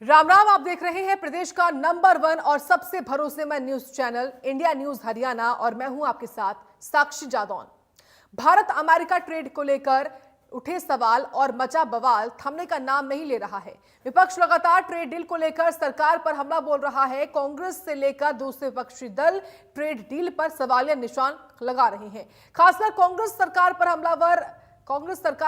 राम राम। आप देख रहे हैं प्रदेश का नंबर 1 और सबसे भरोसेमंद news channel India news Haryana और मैं हूं आपके साथ साक्षी जादौन। भारत अमेरिका ट्रेड को लेकर उठे सवाल और मचा बवाल थमने का नाम नहीं ले रहा है। विपक्ष लगातार ट्रेड डील को लेकर सरकार पर हमला बोल रहा है। कांग्रेस से लेकर दूसरे विपक्षी दल ट्रेड डील पर सवालिया निशान लगा रहे हैं। खासकर कांग्रेस सरकार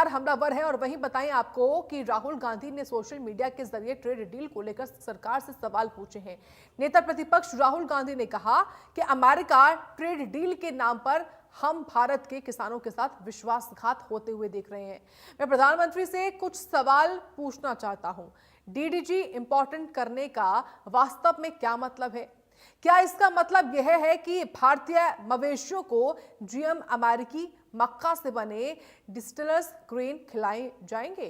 हमलावर है। और वहीं बताएं आपको कि राहुल गांधी ने सोशल मीडिया के जरिए ट्रेड डील को लेकर सरकार से सवाल पूछे हैं। नेता प्रतिपक्ष राहुल गांधी ने कहा कि अमेरिका ट्रेड डील के नाम पर हम भारत के किसानों के साथ विश्वासघात होते हुए देख रहे हैं। मैं प्रधानमंत्री से कुछ सवाल पूछना चाहता हूं। डीडीजी इंपॉर्टेंट करने का वास्तव में क्या मतलब है? क्या इसका मतलब यह है कि भारतीय मवेशियों को जीएम अमेरिकी मक्का से बने डिस्टिलर्स ग्रेन खिलाए जाएंगे?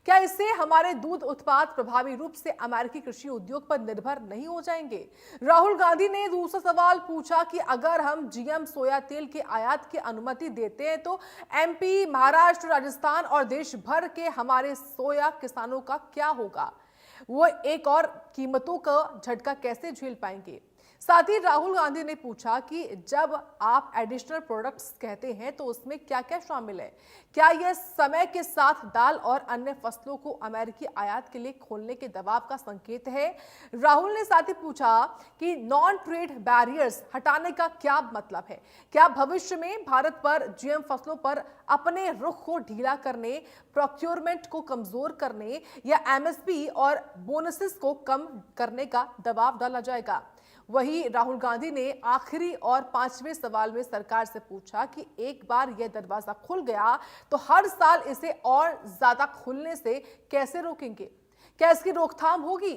क्या इससे हमारे दूध उत्पाद प्रभावी रूप से अमेरिकी कृषि उद्योग पर निर्भर नहीं हो जाएंगे? राहुल गांधी ने दूसरा सवाल पूछा कि अगर हम जीएम सोया तेल के आयात की अनुमति देते हैं तो एमपी, महाराष्ट्र, राजस्थान और देश भर के हमारे सोया किसानों का क्या होगा? वो एक और कीमतों का झटका कैसे झेल पाएंगे? साथ ही राहुल गांधी ने पूछा कि जब आप एडिशनल प्रोडक्ट्स कहते हैं तो उसमें क्या क्या शामिल है? क्या यह समय के साथ दाल और अन्य फसलों को अमेरिकी आयात के लिए खोलने के दबाव का संकेत है? राहुल ने साथ ही पूछा कि नॉन ट्रेड बैरियर्स हटाने का क्या मतलब है? क्या भविष्य में भारत पर जीएम फसलों पर अपने रुख को ढीला करने, प्रोक्योरमेंट को कमजोर करने या एमएसपी और बोनसेस को कम करने का दबाव डाला जाएगा? वहीं राहुल गांधी ने आखिरी और 5वें सवाल में सरकार से पूछा कि एक बार यह दरवाजा खुल गया तो हर साल इसे और ज्यादा खुलने से कैसे रोकेंगे? क्या इसकी रोकथाम होगी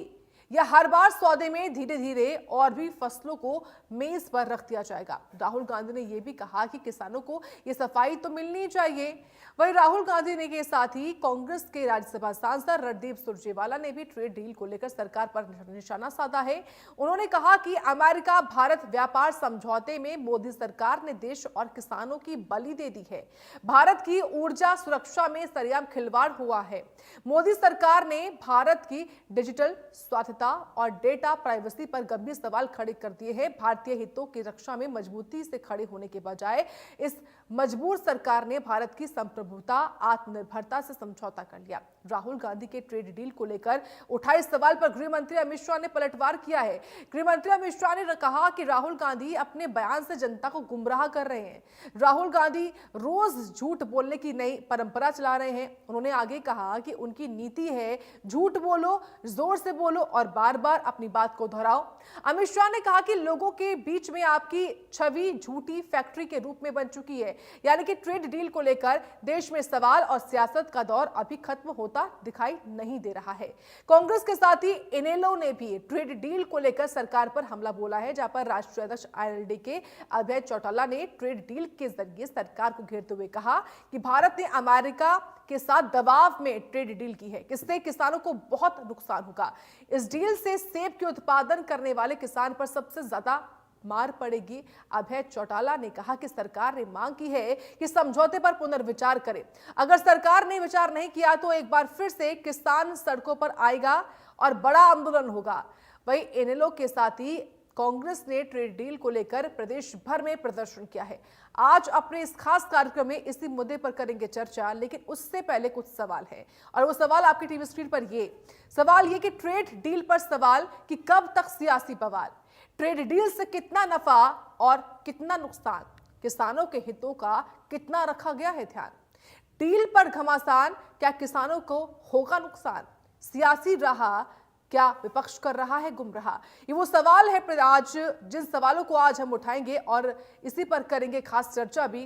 या हर बार सौदे में धीरे धीरे और भी फसलों को मेज पर रख दिया जाएगा? राहुल गांधी ने यह भी कहा कि किसानों को यह सफाई तो मिलनी चाहिए। वहीं राहुल गांधी ने के साथ ही कांग्रेस के राज्यसभा सांसद रणदीप सुरजेवाला ने भी ट्रेड डील को लेकर सरकार पर निशाना साधा है। उन्होंने कहा कि अमेरिका भारत व्यापार समझौते में मोदी सरकार ने देश और किसानों की बलि दे दी है। भारत की ऊर्जा सुरक्षा में सरेआम खिलवाड़ हुआ है। मोदी सरकार ने भारत की डिजिटल स्वायत्तता और डेटा प्राइवेसी पर गंभीर सवाल खड़े कर दिए हैं। भारतीय हितों की रक्षा में मजबूती से खड़े होने के बजाय इस मजबूर सरकार ने भारत की संप्रभुता, आत्मनिर्भरता से समझौता कर लिया। राहुल गांधी के ट्रेड डील को लेकर उठाए सवाल पर गृह मंत्री अमित शाह ने पलटवार किया है। गृह मंत्री अमित शाह ने कहा कि राहुल गांधी अपने बयान से जनता को गुमराह कर रहे हैं। राहुल गांधी रोज झूठ बोलने की नई परंपरा चला रहे हैं। उन्होंने आगे कहा कि उनकी नीति है झूठ बोलो, जोर से बोलो और बार बार अपनी बात को दोहराओ। अमित शाह ने कहा कि लोगों के बीच में आपकी छवि झूठी फैक्ट्री के रूप में बन चुकी है। यानी कि ट्रेड डील को लेकर देश में सवाल और सियासत का दौर अभी खत्म होता दिखाई नहीं दे रहा है। कांग्रेस के साथ ही इनेलो ने भी ट्रेड डील को लेकर सरकार पर हमला बोला है, जहां पर राष्ट्रीय अध्यक्ष आईएलडी के अभय चौटाला ने ट्रेड डील के जरिए सरकार को घेरते हुए कहा कि भारत ने अमेरिका के साथ दबाव में ट्रेड डील की है, इससे किसानों को बहुत नुकसान होगा। इस डील से सेब के उत्पादन करने वाले किसान पर सबसे ज्यादा मार पड़ेगी। अभय चौटाला ने कहा कि सरकार ने मांग की है कि समझौते पर पुनर्विचार करे। अगर सरकार ने विचार नहीं किया तो एक बार फिर से किसान सड़कों पर आएगा और बड़ा आंदोलन होगा। वहीं इनेलो के साथ ही कांग्रेस ने ट्रेड डील को लेकर प्रदेश भर में प्रदर्शन किया है। आज अपने इस खास कार्यक्रम में इसी मुद्दे पर करेंगे चर्चा, लेकिन उससे पहले कुछ सवाल है और वो सवाल आपकी टीवी स्क्रीन पर ये सवाल ये कि ट्रेड डील पर सवाल कि कब तक सियासी बवाल? ट्रेड डील से कितना नफा और कितना नुकसान? किसानों के हितों का कितना रखा गया है ध्यान? डील पर घमासान, क्या किसानों को होगा नुकसान? सियासी राह क्या विपक्ष कर रहा है गुमराह? ये वो सवाल है आज जिन सवालों को आज हम उठाएंगे और इसी पर करेंगे खास चर्चा भी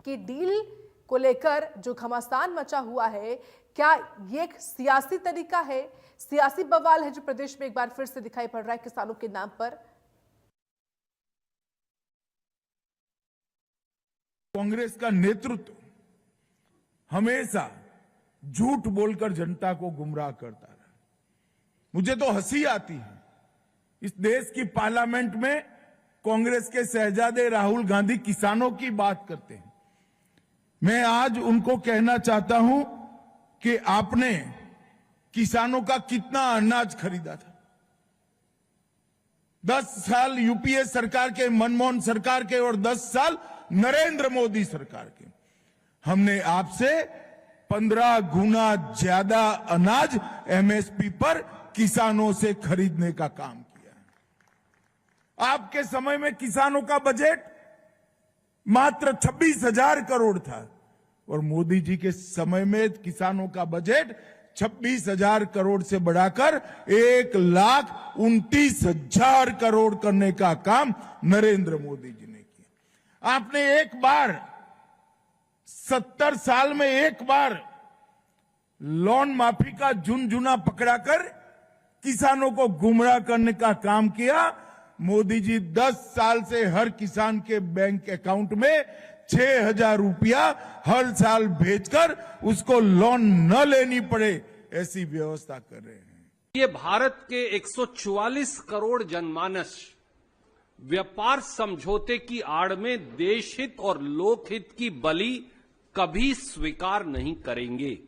कि डील को लेकर जो घमासान मचा हुआ है, क्या ये एक सियासी तरीका है, सियासी बवाल है जो प्रदेश में एक बार फिर से दिखाई पड़ रहा है किसानों के नाम पर? कांग्रेस का नेतृत्व हमेशा झूठ बोलकर जनता को गुमराह करता रहा। मुझे तो हंसी आती है। इस देश की पार्लियामेंट में कांग्रेस के शहजादे राहुल गांधी किसानों की बात करते हैं। मैं आज उनको कहना चाहता हूं कि आपने किसानों का कितना अनाज खरीदा था। 10 साल यूपीए सरकार के, मनमोहन सरकार के, और 10 साल नरेंद्र मोदी सरकार के, हमने आपसे 15 गुना ज्यादा अनाज एमएसपी पर किसानों से खरीदने का काम किया है। आपके समय में किसानों का बजट मात्र 26,000 करोड़ था और मोदी जी के समय में किसानों का बजट 26,000 करोड़ से बढ़ाकर 1,29,000 करोड़ करने का काम नरेंद्र मोदी जी ने किया। आपने एक बार 70 साल में एक बार लोन माफी का झुनझुना पकड़ाकर किसानों को गुमराह करने का काम किया। मोदी जी 10 साल से हर किसान के बैंक अकाउंट में 6,000 रुपया हर साल भेजकर उसको लोन न लेनी पड़े ऐसी व्यवस्था कर रहे हैं। ये भारत के 144 करोड़ जनमानस व्यापार समझौते की आड़ में देशहित और लोकहित की बलि कभी स्वीकार नहीं करेंगे।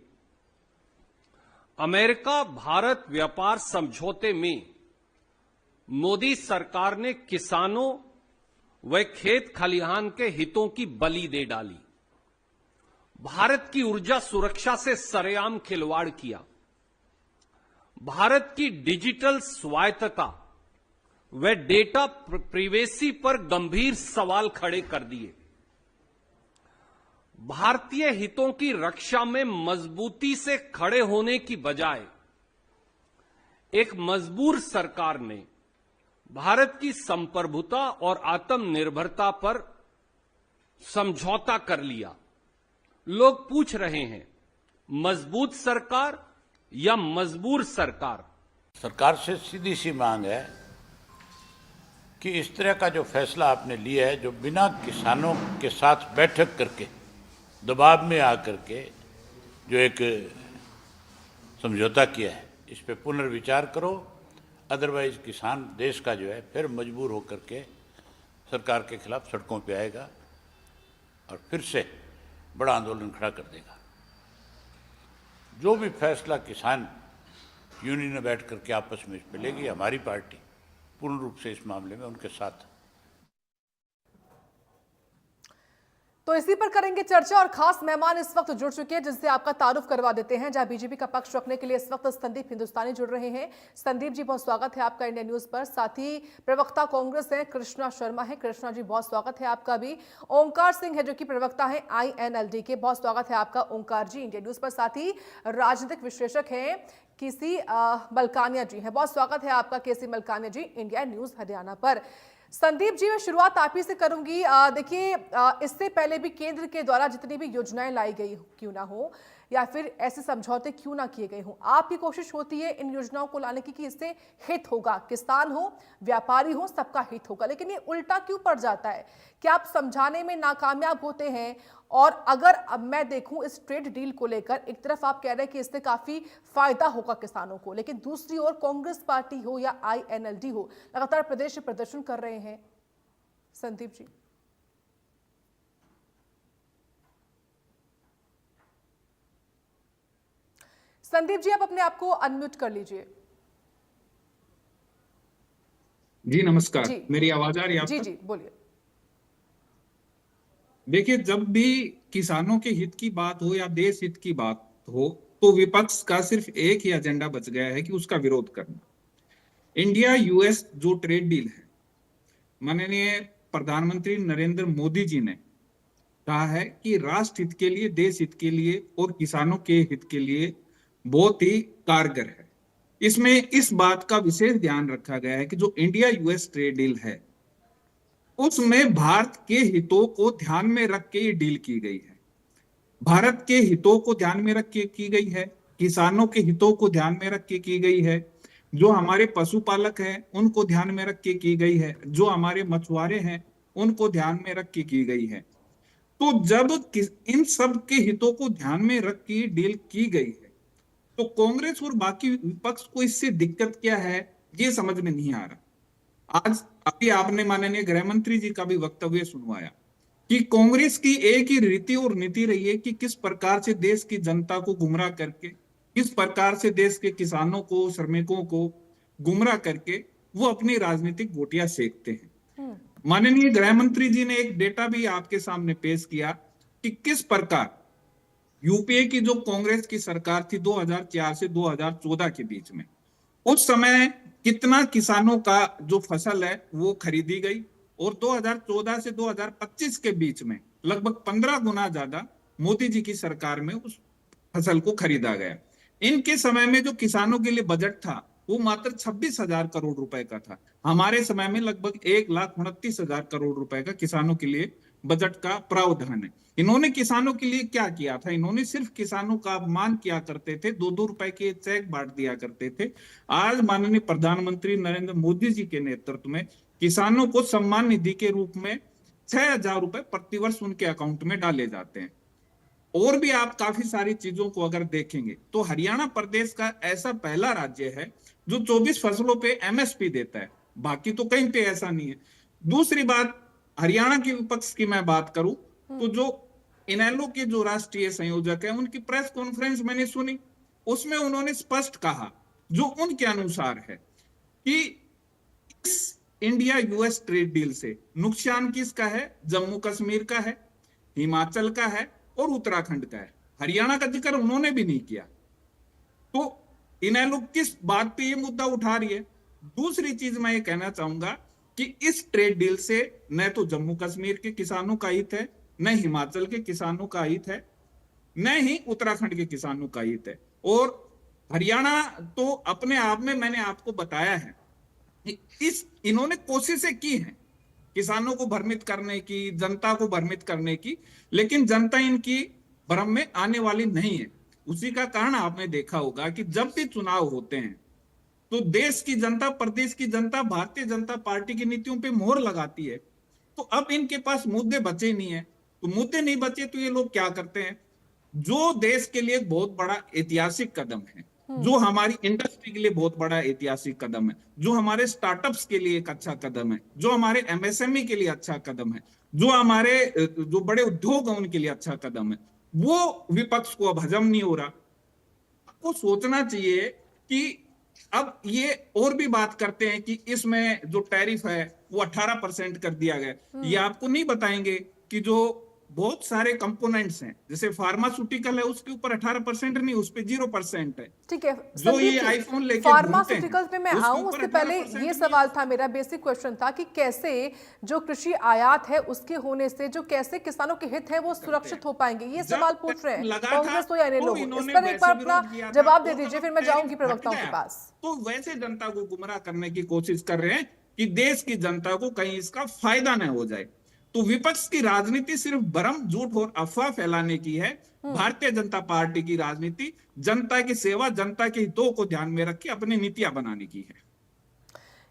अमेरिका भारत व्यापार समझौते में मोदी सरकार ने किसानों व खेत खलिहान के हितों की बलि दे डाली। भारत की ऊर्जा सुरक्षा से सरेआम खिलवाड़ किया। भारत की डिजिटल स्वायत्तता व डेटा प्रिवेसी पर गंभीर सवाल खड़े कर दिए। भारतीय हितों की रक्षा में मजबूती से खड़े होने की बजाय एक मजबूर सरकार ने भारत की संप्रभुता और आत्मनिर्भरता पर समझौता कर लिया। लोग पूछ रहे हैं, मजबूत सरकार या मजबूर सरकार? सरकार से सीधी सी मांग है कि इस तरह का जो फैसला आपने लिया है, जो बिना किसानों के साथ बैठक करके दबाव में आकर के जो एक समझौता किया है, इस पे पुनर्विचार करो। अदरवाइज किसान देश का जो है फिर मजबूर होकर के सरकार के खिलाफ सड़कों पे आएगा और फिर से बड़ा आंदोलन खड़ा कर देगा। जो भी फैसला किसान यूनियन में बैठ करके आपस में इस पे लेगी, हमारी पार्टी पूर्ण रूप से इस मामले में उनके साथ। तो इसी पर करेंगे चर्चा और खास मेहमान इस वक्त जुड़ चुके हैं जिनसे आपका तारुफ करवा देते हैं। जहां बीजेपी का पक्ष रखने के लिए इस वक्त संदीप हिंदुस्तानी जुड़ रहे हैं। संदीप जी, बहुत स्वागत है आपका इंडिया न्यूज पर। साथ ही प्रवक्ता कांग्रेस है कृष्णा शर्मा है। कृष्णा जी, बहुत स्वागत है आपका भी। ओंकार सिंह है जो कि प्रवक्ता है INLD के, बहुत स्वागत है आपका ओंकार जी इंडिया न्यूज पर। साथ ही राजनीतिक विश्लेषक है केसी मलकानिया जी हैं, बहुत स्वागत है आपका केसी मलकानिया जी इंडिया न्यूज हरियाणा पर। संदीप जी, मैं शुरुआत आप ही से करूंगी। देखिए, इससे पहले भी केंद्र के द्वारा जितनी भी योजनाएं लाई गई क्यों ना हो या फिर ऐसे समझौते क्यों ना किए गए हों, आपकी कोशिश होती है इन योजनाओं को लाने की कि इससे हित होगा, किसान हो, व्यापारी हो, सबका हित होगा। लेकिन ये उल्टा क्यों पड़ जाता है? क्या आप समझाने में नाकामयाब होते हैं? और अगर अब मैं देखूं इस ट्रेड डील को लेकर, एक तरफ आप कह रहे हैं कि इससे काफी फायदा होगा किसानों को, लेकिन दूसरी ओर कांग्रेस पार्टी हो या INLD हो लगातार प्रदेश में प्रदर्शन कर रहे हैं। संदीप जी, संदीप जी, आप अपने आप को अनम्यूट कर लीजिए। जी नमस्कार जी, मेरी आवाज आ रही है आप जी तक? जी बोलिए। देखिए, जब भी किसानों के हित की बात हो या देश हित की बात हो तो विपक्ष का सिर्फ एक ही एजेंडा बच गया है कि उसका विरोध करना। इंडिया US जो ट्रेड डील है, माननीय प्रधानमंत्री नरेंद्र मोदी जी ने कहा है कि राष्ट्र हित के लिए, देश हित के लिए और किसानों के हित के लिए बहुत ही कारगर है। इसमें इस बात का विशेष ध्यान रखा गया है कि जो इंडिया US ट्रेड डील है उसमें भारत के हितों को ध्यान में रख के ये डील की गई है। भारत के हितों को ध्यान में रख के की गई है, किसानों के हितों को ध्यान में रख के की गई है, जो हमारे पशुपालक हैं उनको ध्यान में रख के की गई है, जो हमारे मछुआरे हैं उनको ध्यान में रख के की गई है। तो जब इन सब के हितों को ध्यान में रख के डील की गई है तो कांग्रेस और बाकी विपक्ष को इससे दिक्कत क्या है ये समझ में नहीं आ रहा। आज अभी आपने माननीय गृह मंत्री जी का भी वक्तव्य सुनवाया कि कांग्रेस की एक ही रीति और नीति रही है कि किस प्रकार से देश की जनता को गुमराह करके किस प्रकार से देश के किसानों को, श्रमिकों को गुमराह करके वो अपनी राजनीतिक गोटियां सेकते हैं। माननीय गृह मंत्री जी ने एक डेटा भी आपके सामने पेश किया कि किस प्रकार यूपीए की जो कांग्रेस की सरकार थी 2004 से 2014 के बीच में, उस समय कितना किसानों का जो फसल है वो खरीदी गई, और 2014 से 2025 के बीच में लगभग 15 गुना ज्यादा मोदी जी की सरकार में उस फसल को खरीदा गया। इनके समय में जो किसानों के लिए बजट था वो मात्र 26,000 करोड़ रुपए का था। हमारे समय में लगभग 1,29,000 करोड़ रुपए का किसानों के लिए बजट का प्रावधान है। इन्होंने किसानों के लिए क्या किया था? इन्होंने सिर्फ किसानों का अपमान किया करते थे, 2-2 रुपए के चेक बांट दिया करते थे। आज माननीय प्रधानमंत्री नरेंद्र मोदी जी के नेतृत्व में किसानों को सम्मान निधि के रूप में 6,000 रुपए प्रतिवर्ष उनके अकाउंट में डाले जाते हैं। और भी आप काफी सारी चीजों को अगर देखेंगे तो हरियाणा प्रदेश का ऐसा पहला राज्य है जो 24 फसलों पे एमएसपी देता है, बाकी तो कहीं पे ऐसा नहीं है। दूसरी बात, हरियाणा के विपक्ष की मैं बात करूं तो जो इनेलो के जो राष्ट्रीय संयोजक है उनकी प्रेस कॉन्फ्रेंस मैंने सुनी, उसमें उन्होंने स्पष्ट कहा जो उनके अनुसार है कि इस इंडिया यूएस ट्रेड डील से नुकसान किसका है? जम्मू कश्मीर का है, हिमाचल का है और उत्तराखंड का है। हरियाणा का जिक्र उन्होंने भी नहीं किया। तो इनेलो किस बात पे ये मुद्दा उठा रही है? दूसरी चीज मैं ये कहना चाहूंगा कि इस ट्रेड डील से न तो जम्मू कश्मीर के किसानों का हित है, न हिमाचल के किसानों का हित है, न ही उत्तराखंड के किसानों का हित है। और हरियाणा तो अपने आप में, मैंने आपको बताया है, इन्होंने कोशिशें की हैं किसानों को भ्रमित करने की, जनता को भ्रमित करने की, लेकिन जनता इनकी भ्रम में आने वाली नहीं है। उसी का कारण आपने देखा होगा कि जब भी चुनाव होते हैं तो देश की जनता, प्रदेश की जनता भारतीय जनता पार्टी की नीतियों पे मोहर लगाती है। तो अब इनके पास मुद्दे बचे नहीं है, तो मुद्दे नहीं बचे तो ये लोग क्या करते हैं? जो देश के लिए बहुत बड़ा ऐतिहासिक कदम है, जो हमारी इंडस्ट्री के लिए बहुत बड़ा ऐतिहासिक कदम है, जो हमारे स्टार्टअप्स के लिए एक अच्छा कदम है, जो हमारे एमएसएमई के लिए अच्छा कदम है, जो हमारे जो बड़े उद्योग हैं उनके लिए अच्छा कदम है, वो विपक्ष को अब हजम नहीं हो रहा। आपको सोचना चाहिए कि अब ये और भी बात करते हैं कि इसमें जो टैरिफ है वो 18% कर दिया गया। ये आपको नहीं बताएंगे कि जो बहुत सारे कंपोनेंट्स हैं, जैसे फार्मास्यूटिकल है, उसके ऊपर 18% नहीं, उस पे 0% है। ठीक है, जो ये आईफोन लेके फार्मास्यूटिकल्स पे मैं आऊं उससे पहले ये सवाल था, मेरा बेसिक क्वेश्चन था कि कैसे जो कृषि आयात है उसके होने से जो कैसे किसानों के हित है वो सुरक्षित हो पाएंगे, ये सवाल पूछ रहे हैं कांग्रेस तो या अन्य लोग। इस पर एक बार अपना जवाब दे दीजिए, फिर मैं जाऊंगी प्रवक्ताओं के पास। तो वैसे जनता को गुमराह करने की कोशिश कर रहे हैं कि देश की जनता को कहीं इसका फायदा न हो जाए। तो विपक्ष की राजनीति सिर्फ भ्रम, झूठ और अफवाह फैलाने की है। भारतीय जनता पार्टी की राजनीति जनता की सेवा, जनता के हितों को ध्यान में रख के अपनी नीतियां बनाने की है।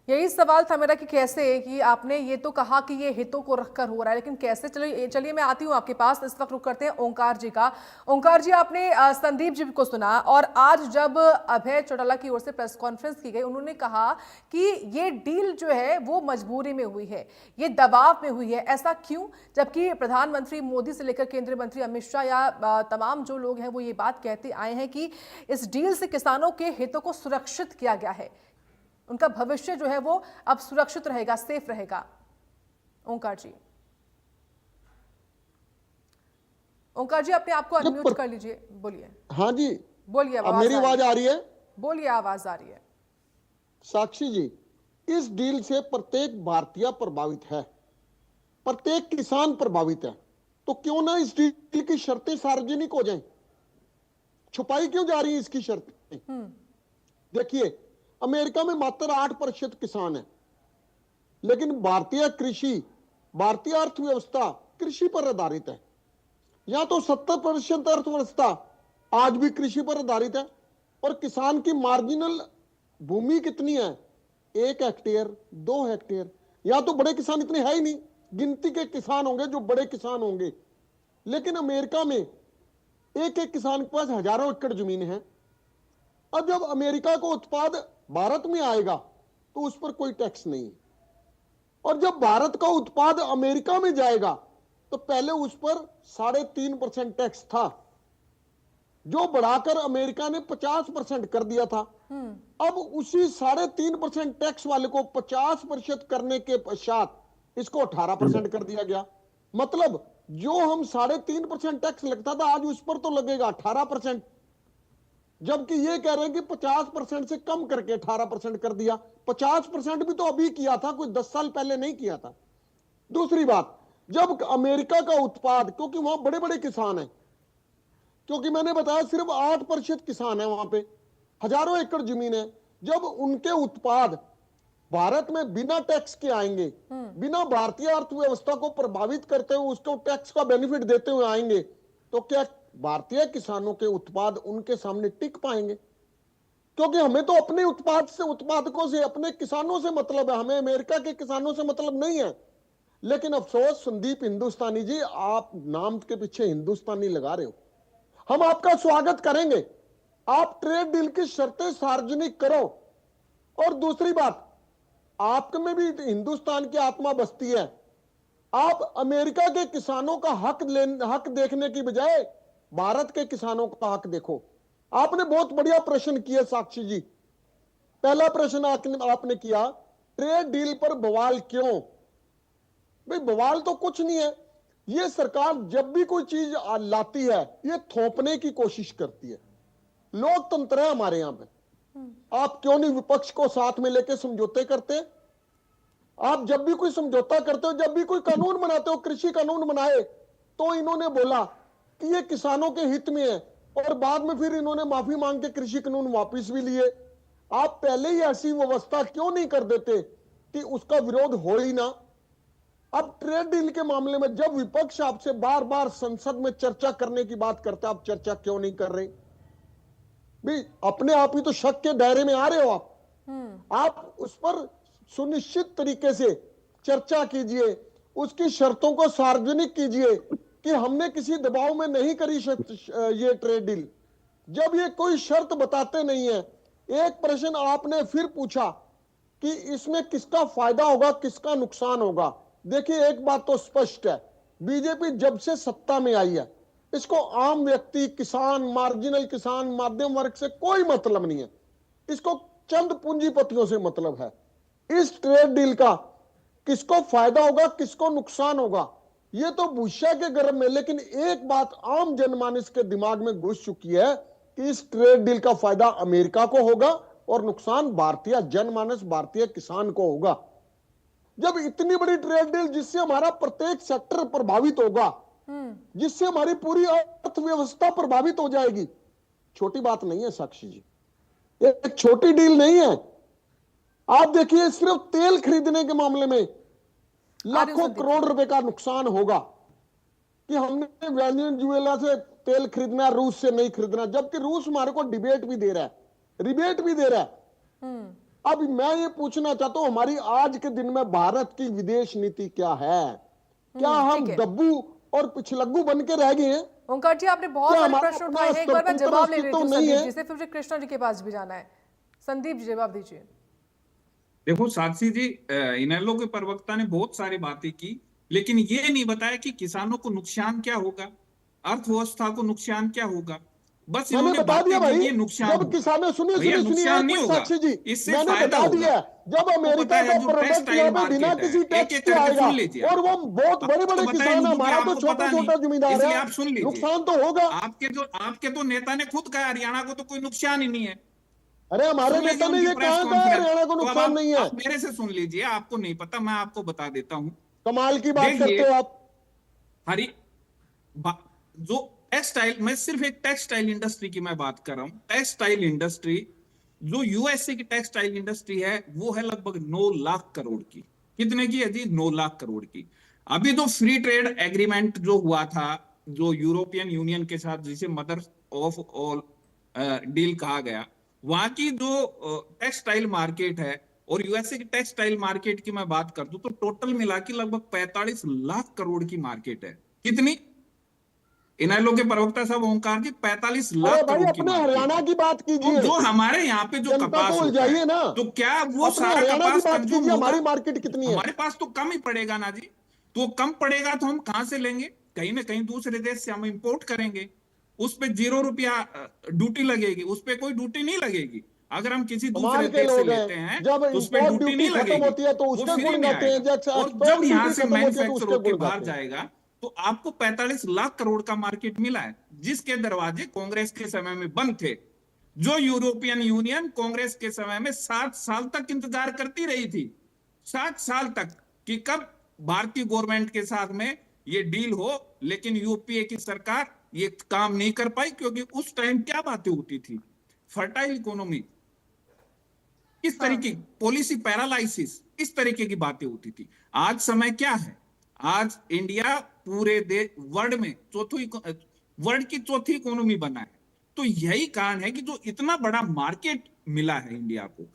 यही सवाल था मेरा कि कैसे, कि आपने ये तो कहा कि ये हितों को रखकर हो रहा है, लेकिन कैसे? चलिए मैं आती हूँ आपके पास। इस वक्त रुक करते हैं ओंकार जी का। ओंकार जी, आपने संदीप जी को सुना, और आज जब अभय चौटाला की ओर से प्रेस कॉन्फ्रेंस की गई, उन्होंने कहा कि ये डील जो है वो मजबूरी में हुई है, ये दबाव में हुई है। ऐसा क्यों? जबकि प्रधानमंत्री मोदी से लेकर केंद्रीय मंत्री अमित शाह या तमाम जो लोग हैं वो ये बात कहते आए हैं कि इस डील से किसानों के हितों को सुरक्षित किया गया है, उनका भविष्य जो है वो अब सुरक्षित रहेगा, सेफ रहेगा। ओंकार जी, ओंकार जी अपने आप को अनम्यूट कर लीजिए, बोलिए। हाँ जी, बोलिए। अब मेरी आवाज आ रही है? बोलिए, आवाज आ रही है। साक्षी जी, इस डील से प्रत्येक भारतीय प्रभावित है, प्रत्येक किसान प्रभावित है। तो क्यों ना इस डील की शर्तें सार्वजनिक हो जाएं? छुपाई क्यों जा रही है इसकी शर्तें? देखिए, अमेरिका में मात्र 8% किसान है, लेकिन भारतीय कृषि, भारतीय अर्थव्यवस्था कृषि पर आधारित है। यहां तो 70% अर्थव्यवस्था आज भी कृषि पर आधारित है। और किसान की मार्जिनल भूमि कितनी है? 1 हेक्टेयर, 2 हेक्टेयर। यहां तो बड़े किसान इतने है ही नहीं, गिनती के किसान होंगे जो बड़े किसान होंगे। लेकिन अमेरिका में एक एक किसान के पास हजारों एकड़ जमीन है। अब जब अमेरिका को उत्पाद भारत में आएगा तो उस पर कोई टैक्स नहीं, और जब भारत का उत्पाद अमेरिका में जाएगा तो पहले उस पर 3.5% टैक्स था। जो बढ़ाकर अमेरिका ने 50% कर दिया था। अब उसी 3.5% टैक्स वाले को 50% करने के पश्चात इसको 18% कर दिया गया। मतलब जो हम 3.5% टैक्स लगता था, आज उस पर तो लगेगा 18%, जबकि ये कह रहे हैं कि 50% से कम करके 18% कर दिया। 50% भी तो अभी किया था, कोई 10 साल पहले नहीं किया था। दूसरी बात, जब अमेरिका का उत्पाद, क्योंकि वहां बड़े बड़े किसान हैं, क्योंकि मैंने बताया सिर्फ 8% किसान है वहां पे, हजारों एकड़ जमीन है, जब उनके उत्पाद भारत में बिना टैक्स के आएंगे, बिना भारतीय अर्थव्यवस्था को प्रभावित करते हुए उसको टैक्स का बेनिफिट देते हुए आएंगे, तो क्या भारतीय किसानों के उत्पाद उनके सामने टिक पाएंगे? क्योंकि हमें तो अपने उत्पाद से, उत्पादकों से, अपने किसानों से मतलब है, हमें अमेरिका के किसानों से मतलब नहीं है। लेकिन अफसोस संदीप हिंदुस्तानी जी, आप नाम के पीछे हिंदुस्तानी लगा रहे हो। हम आपका स्वागत करेंगे, आप ट्रेड डील की शर्तें सार्वजनिक करो। और दूसरी बात, आप में भी हिंदुस्तान की आत्मा बसती है। आप अमेरिका के किसानों का हक देखने की बजाय भारत के किसानों का हक देखो। आपने बहुत बढ़िया प्रश्न किया साक्षी जी। पहला प्रश्न आपने किया, ट्रेड डील पर बवाल क्यों? भाई बवाल तो कुछ नहीं है। ये सरकार जब भी कोई चीज लाती है, ये थोपने की कोशिश करती है। लोकतंत्र है हमारे यहां पे। आप क्यों नहीं विपक्ष को साथ में लेके समझौते करते? आप जब भी कोई समझौता करते हो, जब भी कोई कानून बनाते हो, कृषि कानून बनाए, तो इन्होंने बोला कि ये किसानों के हित में है, और बाद में फिर इन्होंने माफी मांग के कृषि कानून वापस भी लिए। आप पहले ही ऐसी व्यवस्था क्यों नहीं कर देते कि उसका विरोध हो ही ना? अब ट्रेड डील के मामले में जब विपक्ष आपसे बार बार संसद में चर्चा करने की बात करता है, आप चर्चा क्यों नहीं कर रहे? भी अपने आप ही तो शक के दायरे में आ रहे हो आप उस पर सुनिश्चित तरीके से चर्चा कीजिए, उसकी शर्तों को सार्वजनिक कीजिए कि हमने किसी दबाव में नहीं करी ये ट्रेड डील। जब ये कोई शर्त बताते नहीं है, एक प्रश्न आपने फिर पूछा कि इसमें किसका फायदा होगा, किसका नुकसान होगा। देखिए एक बात तो स्पष्ट है, बीजेपी जब से सत्ता में आई है, इसको आम व्यक्ति, किसान, मार्जिनल किसान, मध्यम वर्ग से कोई मतलब नहीं है। इसको चंद पूंजीपतियों से मतलब है। इस ट्रेड डील का किसको फायदा होगा, किसको नुकसान होगा, यह तो भूष्या के गर्भ में। लेकिन एक बात आम जनमानस के दिमाग में घुस चुकी है कि इस ट्रेड डील का फायदा अमेरिका को होगा और नुकसान भारतीय जनमानस, भारतीय किसान को होगा। जब इतनी बड़ी ट्रेड डील जिससे हमारा प्रत्येक सेक्टर प्रभावित होगा, जिससे हमारी पूरी अर्थव्यवस्था प्रभावित हो जाएगी, छोटी बात नहीं है साक्षी जी, एक छोटी डील नहीं है। आप देखिए सिर्फ तेल खरीदने के मामले में लाखों करोड़ रुपए का नुकसान होगा कि हमने वेनेजुएला से तेल खरीदना, रूस से नहीं खरीदना, जबकि रूस हमारे को रिबेट भी दे रहा है। अब मैं ये पूछना चाहता हूं, हमारी आज के दिन में भारत की विदेश नीति क्या है? क्या हम डब्बू और पिछलग्गू बन के रह गए हैं? ओंकार जी, आपने बहुत सारे प्रश्न उठाए हैं, एक बार मैं जवाब ले लेती हूं संदीप जी से, फिर मुझे कृष्णा जी के पास भी जाना है। संदीप जी जवाब दीजिए। देखो साक्षी जी, इनेलो के प्रवक्ता ने बहुत सारी बातें की, लेकिन ये नहीं बताया कि किसानों को नुकसान क्या होगा, अर्थव्यवस्था को नुकसान क्या होगा। बस इन्होंने बता दिया भाई, नुकसान जब किसानों सुनिए नहीं होगा, साक्षी जी, इससे मैंने फायदा बता दिया, होगा। जब अमेरिका का प्रोडक्ट यहाँ पे बिना किसी टैक्स के आएगा, और वो बहुत बड़े बड़े किसान है, हमारा तो छोटा छोटा जमींदार है, आप सुन लीजिए, नुकसान तो होगा। आपके तो नेता ने खुद कहा हरियाणा को तो कोई नुकसान ही नहीं है। अरे हमारे नेता ने ये कहा था हरियाणा को नुकसान नहीं है। मेरे से सुन लीजिए, आपको नहीं पता, मैं आपको बता देता हूं। कमाल की बात करते हो आप। जो टेक्सटाइल, मैं सिर्फ एक टेक्सटाइल इंडस्ट्री की मैं बात कर रहा हूं। टेक्सटाइल इंडस्ट्री, जो यूएसए की टेक्सटाइल इंडस्ट्री है, वो है लगभग 9 लाख करोड़ की। कितने की है जी? 9 लाख करोड़ की। अभी जो फ्री ट्रेड एग्रीमेंट जो हुआ था, जो यूरोपियन यूनियन के साथ, जिसे मदर ऑफ ऑल डील कहा गया, वहां की जो टेक्सटाइल मार्केट है और यूएसए की टेक्सटाइल मार्केट की मैं बात कर दूं तो टोटल मिला के लगभग 45 लाख करोड़ की मार्केट है। कितनी? इनेलो के प्रवक्ता साहब ओंकार जी, 45 लाख करोड़ की अपने हरियाणा की बात कीजिए। तो जो हमारे यहाँ पे जो कपास होता है ना, तो क्या वो सारा कपास कंज्यूम होगा? हमारी मार्केट कितनी है? हमारे पास तो कम ही पड़ेगा ना जी। तो कम पड़ेगा तो हम कहां से लेंगे? कहीं ना कहीं दूसरे देश से हम इंपोर्ट करेंगे। उस पे 0 रुपया ड्यूटी लगेगी, उस पे कोई ड्यूटी नहीं लगेगी। अगर हम किसी दूसरे कमाल के देश से लोग लेते हैं, हैं जब तो उस पे इंपोर्ट ड्यूटी ड्यूटी नहीं खत्म लगेगी, होती है तो वो उसके फ्री गुण में गाते हैं, आएगा। जब और एक्सपोर्ट जब यहाँ ड्यूटी से खत्म होती है तो मैन्युफैक्चर उसके होके गुण बाहर गाते हैं। जाएगा तो आपको 45 लाख करोड़ का मार्केट मिला है, जिसके दरवाजे कांग्रेस के समय में बंद थे। जो यूरोपियन यूनियन कांग्रेस के समय में 7 साल तक इंतजार करती रही थी, 7 साल तक, कि कब भारतीय गवर्नमेंट के साथ में ये डील हो, लेकिन यूपीए की सरकार ये काम नहीं कर पाई, क्योंकि उस टाइम क्या बातें होती थी, फर्टाइल इकोनॉमी, इस तरीके की पॉलिसी पैरालाइसिस, इस तरीके की बातें होती थी। आज समय क्या है, आज इंडिया पूरे देश वर्ल्ड में वर्ल्ड की चौथी इकोनॉमी बना है। तो यही कारण है कि जो इतना बड़ा मार्केट मिला है इंडिया को,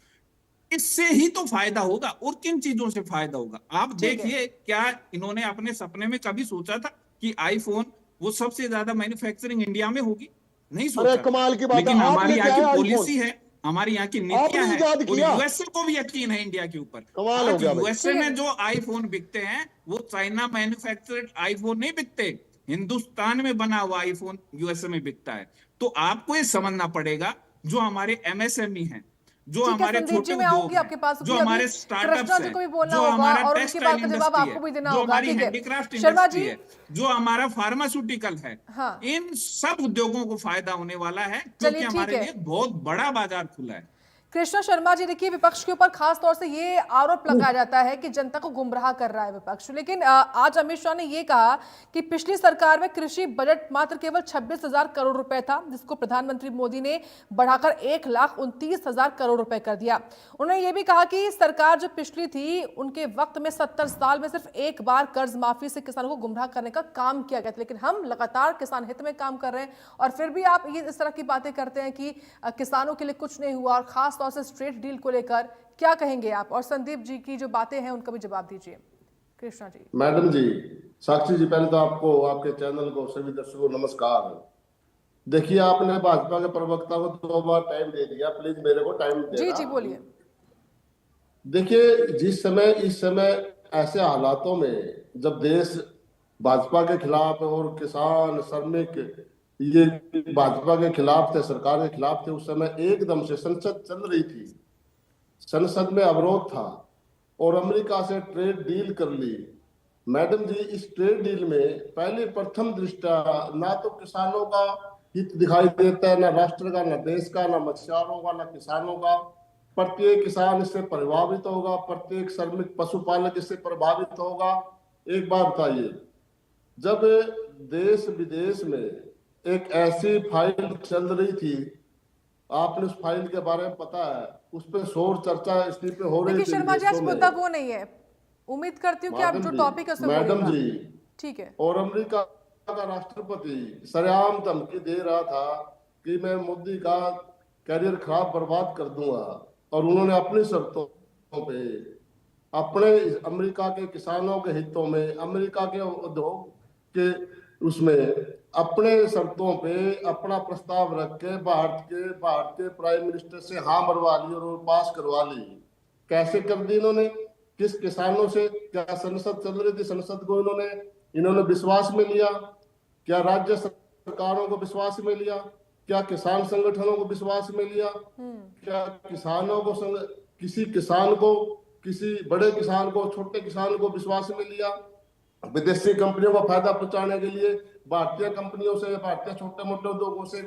इससे ही तो फायदा होगा। और किन चीजों से फायदा होगा आप ठीक है। देखिए, क्या इन्होंने अपने सपने में कभी सोचा था कि आईफोन वो सबसे ज्यादा मैन्युफैक्चरिंग इंडिया में होगी? नहीं अरे सोचा था। कमाल की बात है, लेकिन आप हमारी यहाँ लेके की आए आईफोन, पॉलिसी है, हमारी यहाँ की नीतियां आपने हैं, इजाद और किया। यूएसए को भी यकीन है इंडिया के ऊपर। कमाल हो आज गया भाई। यूएसए ठीक है। में जो आईफोन बिकते हैं वो चाइना मैन्युफैक्चर्ड आईफोन नहीं बिकते, हिंदुस्तान में बना हुआ आईफोन यूएसए में बिकता है। तो आपको ये समझना पड़ेगा, जो हमारे एमएसएमई हैं, जो ठीक है हमारे संदीप छोटे जी, मैं उद्योग आऊंगी हैं, आपके पास, जो क्योंकि अभी हमारे कृष्णा स्टार्टअप्स जी हैं, को भी बोलना जो होगा हमारा और उनकी टेक्सटाइल बात का जवाब इंडस्ट्री आपको है, भी देना जो होगा। हमारी ठीक है हैंडीक्राफ्ट शर्मा इंडस्ट्री जी। है, जो हमारा फार्मास्यूटिकल है, हाँ इन सब उद्योगों को फायदा होने वाला है, क्योंकि चलिए ठीक हमारे है। लिए बहुत बड़ा बाजार खुला है। कृष्णा शर्मा जी, देखिए विपक्ष के ऊपर खास तौर से ये आरोप लगाया जाता है कि जनता को गुमराह कर रहा है विपक्ष, लेकिन आज अमित शाह ने ये कहा कि पिछली सरकार में कृषि बजट मात्र केवल 26,000 करोड़ रुपए था, जिसको प्रधानमंत्री मोदी ने बढ़ाकर 1,29,000 करोड़ रुपए कर दिया। उन्होंने ये भी कहा कि सरकार जो पिछली थी उनके वक्त में 70 साल में सिर्फ एक बार कर्ज माफी से किसानों को गुमराह करने का काम किया गया था, लेकिन हम लगातार किसान हित में काम कर रहे हैं और फिर भी आप ये इस तरह की बातें करते हैं कि किसानों के लिए कुछ नहीं हुआ। और खास तौर से स्ट्रेट डील को लेकर क्या कहेंगे आप? और संदीप जी की जो बातें हैं उनका भी जवाब दीजिए। कृष्णा जी। मैडम जी, साक्षी जी, पहले तो आपको, आपके चैनल को, सभी दर्शकों को नमस्कार। देखिए, आपने भाजपा के प्रवक्ता को 2 बार टाइम दे दिया, प्लीज मेरे को टाइम देना। जी जी बोलिए। देखिए, इस समय ऐसे हालातों में जब देश भाजपा के खिलाफ और किसान, श्रमिक ये भाजपा के खिलाफ थे, सरकार के खिलाफ थे, उस समय एकदम से संसद चल रही थी, संसद में अवरोध था और अमेरिका से ट्रेड डील कर ली। मैडम जी, इस ट्रेड डील में पहले प्रथम दृष्टया ना तो किसानों का हित दिखाई देता है, ना राष्ट्र का, ना देश का, ना मछुआरों का, ना किसानों का। प्रत्येक किसान इससे प्रभावित होगा, प्रत्येक श्रमिक पशुपालक इससे प्रभावित होगा। एक बात बताइए, जब देश विदेश में एक ऐसी फाइल चल रही थी, आपने उस फाइल के बारे में पता है, उस पर शोर चर्चा इस पे हो रही देखिए थी शर्मा जी, आज देशों में। मुद्दा वो नहीं है, उम्मीद करती हूँ कि आप जो टॉपिक है उसमें मैडम बोलिएगा। जी, ठीक है। और अमेरिका का राष्ट्रपति सरेआम धमकी दे रहा था कि मैं मोदी का करियर खराब बर्बाद कर दूंगा, और उन्होंने अपनी शर्तों पे, अपने अमेरिका के किसानों के हितों में, अमेरिका के उद्योग के उसमें अपने शर्तों पे अपना प्रस्ताव रख के भारत के प्राइम मिनिस्टर से हाँ मरवा ली और वो पास करवा ली। कैसे कर दी इन्होंने? किस किसानों से? क्या संसद चल रही थी, संसद को इन्होंने विश्वास में लिया? क्या राज्य सरकारों को विश्वास में लिया? क्या किसान संगठनों को विश्वास में लिया? क्या किसानों को किसी किसान को, किसी बड़े किसान को, छोटे किसान को विश्वास में लिया? विदेशी कंपनियों को फायदा पहुंचाने के लिए भारतीय कंपनियों से, भारतीय छोटे मोटे उद्योगों से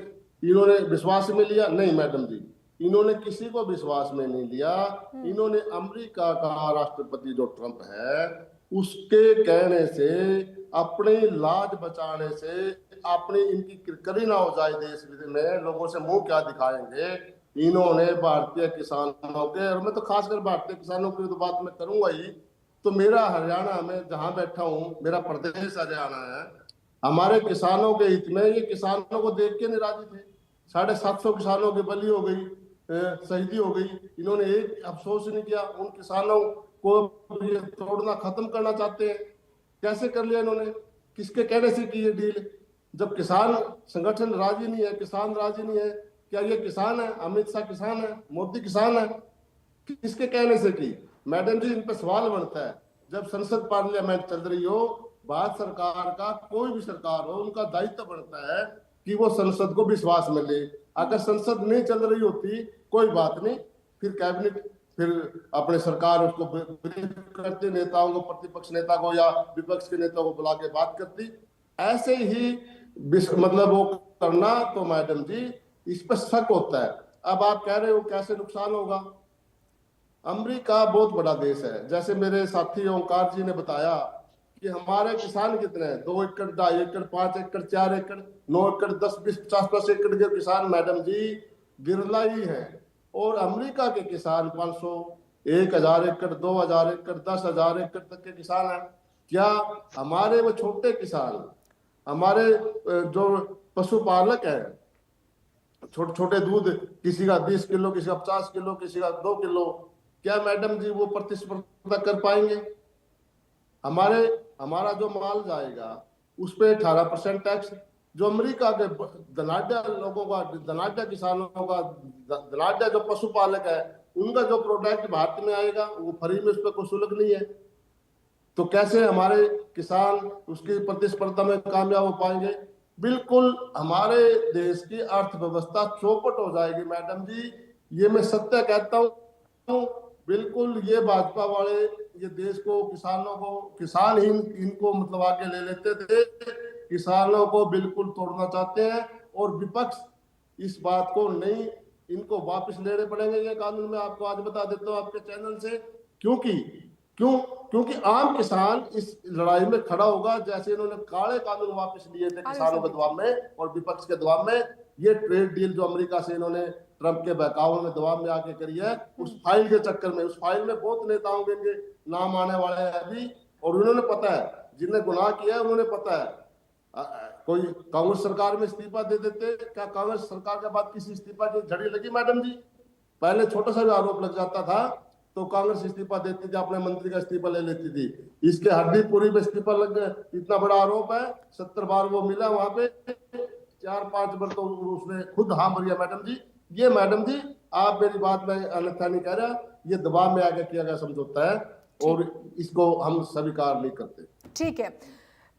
इन्होंने विश्वास में लिया? नहीं मैडम जी, इन्होंने किसी को विश्वास में नहीं लिया। इन्होंने अमेरिका का राष्ट्रपति जो ट्रंप है उसके कहने से, अपनी लाज बचाने से, अपनी इनकी किरकिरी ना हो जाए देश विदेश में, लोगों से मुंह क्या दिखाएंगे, इन्होंने भारतीय किसानों के, और मैं तो खासकर भारतीय किसानों की तो बात मैं करूंगा ही, तो मेरा हरियाणा में जहां बैठा हूं, मेरा प्रदेश हरियाणा है, हमारे किसानों के हित में ये किसानों को देख के नाराजी थे। 750 किसानों की बलि हो गई, शहीदी हो गई, इन्होंने एक अफसोस नहीं किया। उन किसानों को ये तोड़ना खत्म करना चाहते हैं। कैसे कर लिया इन्होंने? किसके कहने से की ये डील? जब किसान संगठन राजी नहीं है, किसान राजी नहीं है, क्या ये किसान है? अमित शाह किसान है? मोदी किसान है? किसके कहने से की? मैडम जी, इन पर सवाल बनता है। जब संसद पार्लियामेंट चल रही हो, भारत सरकार का कोई भी सरकार हो, उनका दायित्व बनता है कि वो संसद को विश्वास मिले। अगर संसद नहीं चल रही होती कोई बात नहीं, फिर कैबिनेट, फिर अपने सरकार उसको ब्रीफ करती, नेताओं को, प्रतिपक्ष नेता को या विपक्ष के नेता को बुला के बात करती। ऐसे ही मतलब वो करना, तो मैडम जी इस पर शक होता है। अब आप कह रहे हो कैसे नुकसान होगा। अमेरिका बहुत बड़ा देश है, जैसे मेरे साथी ओंकार जी ने बताया कि हमारे किसान कितने हैं, 2 एकड़, 2.5 एकड़, 5 एकड़, 4 एकड़, 9 एकड़, 10, 20, 50 एकड़ के किसान मैडम जी बिरला ही है। और अमेरिका के किसान 500, 1000 एकड़, 2000 एकड़, 10,000 एकड़ तक के किसान हैं। क्या हमारे वो छोटे किसान, हमारे जो पशुपालक हैं, छोटे छोटे दूध, किसी का 20 किलो, किसी का 50 किलो, किसी का 2 किलो, क्या मैडम जी वो प्रतिस्पर्धा कर पाएंगे? हमारा जो माल जाएगा उस पर 18% टैक्स, जो अमेरिका के धनाढ्य लोगों का, धनाढ्य किसानों का, धनाढ्य जो पशुपालक है, उनका जो प्रोडक्ट भारत में आएगा वो फ्री में, उस पर कोई शुल्क नहीं है। तो कैसे हमारे किसान उसकी प्रतिस्पर्धा में कामयाब हो पाएंगे? बिल्कुल हमारे देश की अर्थव्यवस्था चौपट हो जाएगी मैडम जी, ये मैं सत्य कहता हूँ। बिल्कुल ये भाजपा वाले ये देश को, किसानों को, किसान ही इनको मतलब आगे ले लेते थे, किसानों को बिल्कुल तोड़ना चाहते हैं। और विपक्ष इस बात को नहीं, इनको वापस लेने पड़ेंगे ये कानून। मैं आपको आज बता देता हूँ आपके चैनल से, क्योंकि आम किसान इस लड़ाई में खड़ा होगा। जैसे इन्होंने काले कानून वापस लिए थे किसानों के दबाव में और विपक्ष के दबाव में, ये ट्रेड डील जो अमेरिका से इन्होंने ट्रंप के बहकावे में दबाव में आके करी है, उस फाइल के चक्कर में, उस फाइल में बहुत नेताओं के नाम आने वाले हैं अभी। और उन्होंने पता है, जिन्हें गुनाह किया है उन्होंने पता है। कोई कांग्रेस सरकार में इस्तीफा दे देते, क्या कांग्रेस सरकार के बाद किसी इस्तीफा की झड़ी लगी मैडम जी? पहले छोटा सा भी आरोप लग जाता था तो कांग्रेस इस्तीफा देती थी, अपने मंत्री का इस्तीफा ले लेती थी। इसके हरदीपुरी में इस्तीफा लग गया, इतना बड़ा आरोप है, 70 बार वो मिला वहां पे, 4-5 बार तो उसने खुद हाँ भरिया मैडम जी। ये मैडम जी, आप मेरी बात में अन्यथा नहीं कह रहा, ये दबाव में आके किया गया समझौता है और इसको हम स्वीकार नहीं करते। ठीक है,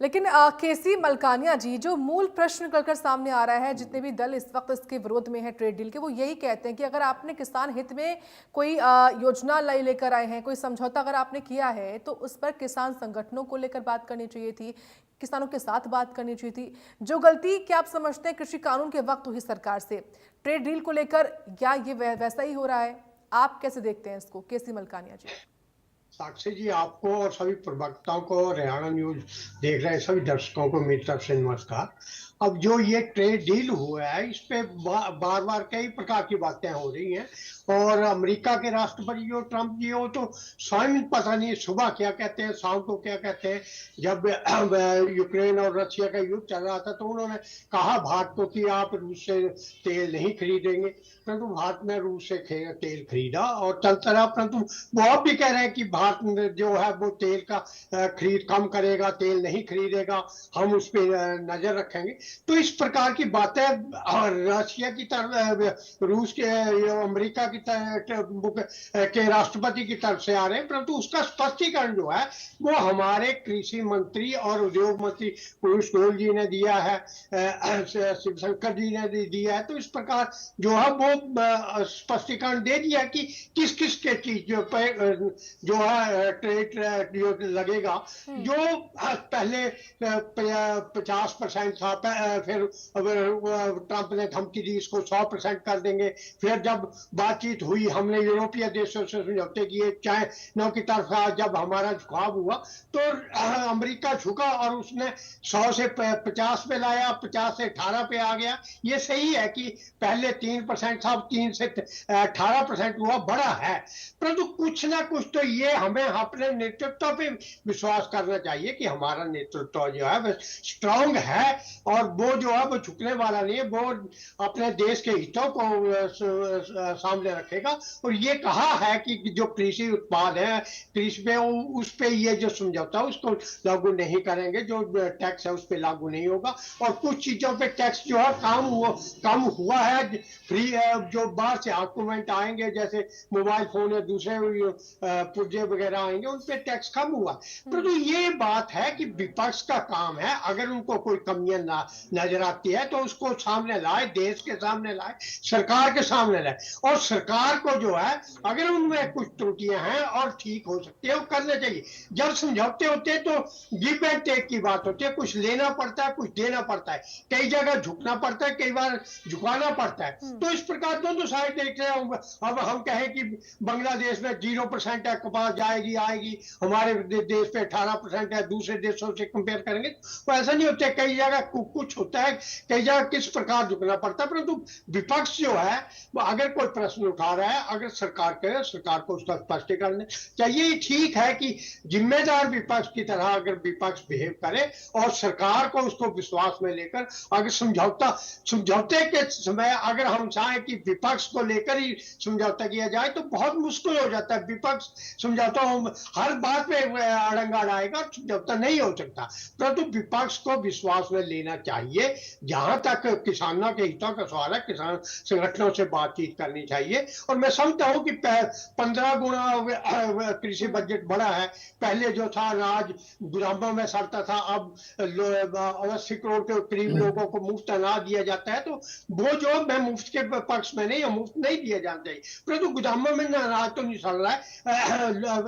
लेकिन केसी मलकानिया जी, जो मूल प्रश्न कर सामने आ रहा है, जितने भी दल इस वक्त इसके विरोध में है ट्रेड डील के, वो यही कहते हैं कि अगर आपने किसान हित में कोई योजना लेकर आए हैं, कोई समझौता अगर आपने किया है, तो उस पर किसान संगठनों को लेकर बात करनी चाहिए थी, किसानों के साथ बात करनी चाहिए थी। जो गलती क्या आप समझते हैं कृषि कानून के वक्त हुई सरकार से ट्रेड डील को लेकर, क्या ये वैसा ही हो रहा है? आप कैसे देखते हैं इसको, केसी मलकानिया जी? साक्षी जी, आपको और सभी प्रवक्ताओं को, हरियाणा न्यूज देख रहे सभी दर्शकों को मेरी तरफ से नमस्कार। अब जो ये ट्रेड डील हुआ है, इस पे बार बार कई प्रकार की बातें हो रही हैं और अमेरिका के राष्ट्रपति जो ट्रंप जी, वो तो स्वयं पता नहीं सुबह क्या कहते हैं, शाम को क्या कहते हैं। जब यूक्रेन और रशिया का युद्ध चल रहा था तो उन्होंने कहा भारत को कि आप रूस से तेल नहीं खरीदेंगे, परंतु भारत ने रूस से तेल खरीदा और चलता रहा। परंतु वो अब भी कह रहे हैं कि भारत जो है वो तेल का खरीद कम करेगा, तेल नहीं खरीदेगा, हम उस पर नजर रखेंगे। तो इस प्रकार की बातें रशिया की तरफ, रूस के, अमेरिका की के राष्ट्रपति की तरफ से आ रहे हैं, परंतु उसका स्पष्टीकरण जो है वो हमारे कृषि मंत्री और उद्योग मंत्री पीयूष गोयल जी ने दिया है, शिवशंकर जी ने दिया है। तो इस प्रकार जो है वो स्पष्टीकरण दे दिया कि किस किस के चीज जो है ट्रेड जो लगेगा। जो पहले 50% था, फिर ट्रंप ने धमकी दी इसको 100% कर देंगे। फिर जब बातचीत हुई, हमने यूरोपीय देशों से समझौते किए, चाइना की तरफ जब हमारा झुकाव हुआ तो अमेरिका झुका और उसने 100 से 50 पे लाया, 50 से 18 पे आ गया। ये सही है कि पहले 3% था, 3 से 18% हुआ, बड़ा है। परंतु कुछ ना कुछ तो ये हमें अपने नेतृत्व पे विश्वास करना चाहिए कि हमारा नेतृत्व जो है वो स्ट्रांग है और वो जो है वो झुकने वाला नहीं है, वो अपने देश के हितों को सामने रखेगा। और ये कहा है कि जो कृषि उत्पाद है, कृषि पे उस पे ये जो समझौता है उसको लागू नहीं करेंगे, जो टैक्स है उस पे लागू नहीं होगा। और कुछ चीजों पे टैक्स जो है कम हुआ है, फ्री जो बाहर से डॉक्यूमेंट आएंगे जैसे मोबाइल फोन या दूसरे पुर्जे वगैरह आएंगे, उन पे टैक्स कम हुआ। परंतु ये बात है कि विपक्ष का काम है, अगर उनको कोई कमियां नजर आती है तो उसको सामने लाए, देश के सामने लाए, सरकार के सामने लाए, और सरकार को जो है अगर उनमें कुछ त्रुटियां हैं और ठीक हो सकती है वो करना चाहिए। जब समझौते होते हैं तो गिव एंड टेक की बात होती है, कुछ लेना पड़ता है, कुछ देना पड़ता है, कई जगह झुकना पड़ता है, कई बार झुकाना पड़ता है। तो इस प्रकार दोनों साइड देख रहे हैं। अब हम कहें कि बांग्लादेश में 0% है, कपास जाएगी आएगी, हमारे देश पे 18% है, दूसरे देशों से कंपेयर करेंगे तो ऐसा नहीं होता। कई जगह कुछ होता है, कई जगह किस प्रकार झुकना पड़ता है। परंतु विपक्ष जो है वो अगर कोई प्रश्न उठा रहा है, अगर सरकार करे, सरकार को उसका स्पष्टीकरण चाहिए। ठीक है कि जिम्मेदार विपक्ष की तरह अगर विपक्ष बिहेव करे और सरकार को उसको विश्वास में लेकर अगर समझौते के समय अगर हम चाहें कि विपक्ष को लेकर ही समझौता किया जाए तो बहुत मुश्किल हो जाता है। विपक्ष समझौता हर बात पे अड़ंगा अड़ाएगा, समझौता नहीं हो सकता। परंतु विपक्ष को विश्वास में लेना चाहिए। जहां तक किसानों के हितों का सवाल है, किसान संगठनों से बातचीत करनी चाहिए। और मैं समझता हूं कि 15 गुना कृषि बजट बढ़ा है। पहले जो था अनाज गोदामों में सड़ता था, अब 80 करोड़ के करीब लोगों को मुफ्त अनाज दिया जाता है। तो वो जो मैं मुफ्त के पक्ष में नहीं, मुफ्त नहीं दिया जाना चाहिए, परंतु गोदामों में अनाज तो नहीं सड़ रहा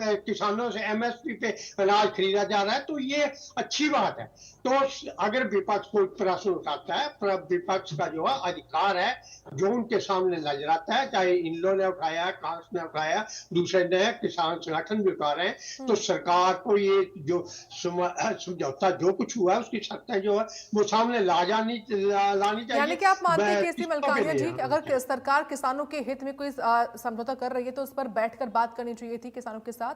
है, किसानों से एमएसपी पे अनाज खरीदा जा रहा है, तो ये अच्छी बात है। तो अगर विपक्ष कोई प्रश्न उठाता है, विपक्ष का जो है अधिकार है, जो उनके सामने नजर आता है, चाहे इन लोगों ने उठाया, कांग्रेस ने उठाया, दूसरे ने, किसान संगठन भी उठा रहे हैं, तो सरकार को ये जो समझौता जो कुछ हुआ है उसकी सत्ता जो है वो सामने लानी चाहिए। यानी कि आप मानते हैं केसी मलकानिया जी, अगर सरकार किसानों के हित में कोई समझौता कर रही है तो उस पर बैठकर बात करनी चाहिए थी किसानों के साथ?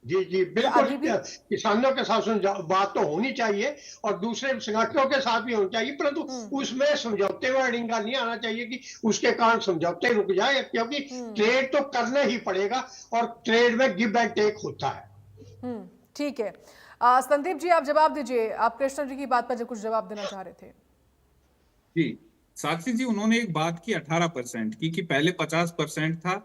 जी जी बिल्कुल, किसानों के साथ बात तो होनी चाहिए और दूसरे संगठनों के साथ भी होनी चाहिए, परंतु उसमें समझौते में अड़ंगा नहीं आना चाहिए कि उसके कारण समझौते रुक जाए, क्योंकि ट्रेड तो करना ही पड़ेगा और ट्रेड में गिव एंड टेक होता है। ठीक है, संदीप जी आप जवाब दीजिए। आप कृष्ण जी की बात पर जो कुछ जवाब देना चाह रहे थे। जी साक्षी जी, उन्होंने एक बात की 18% की, कि पहले 50% था,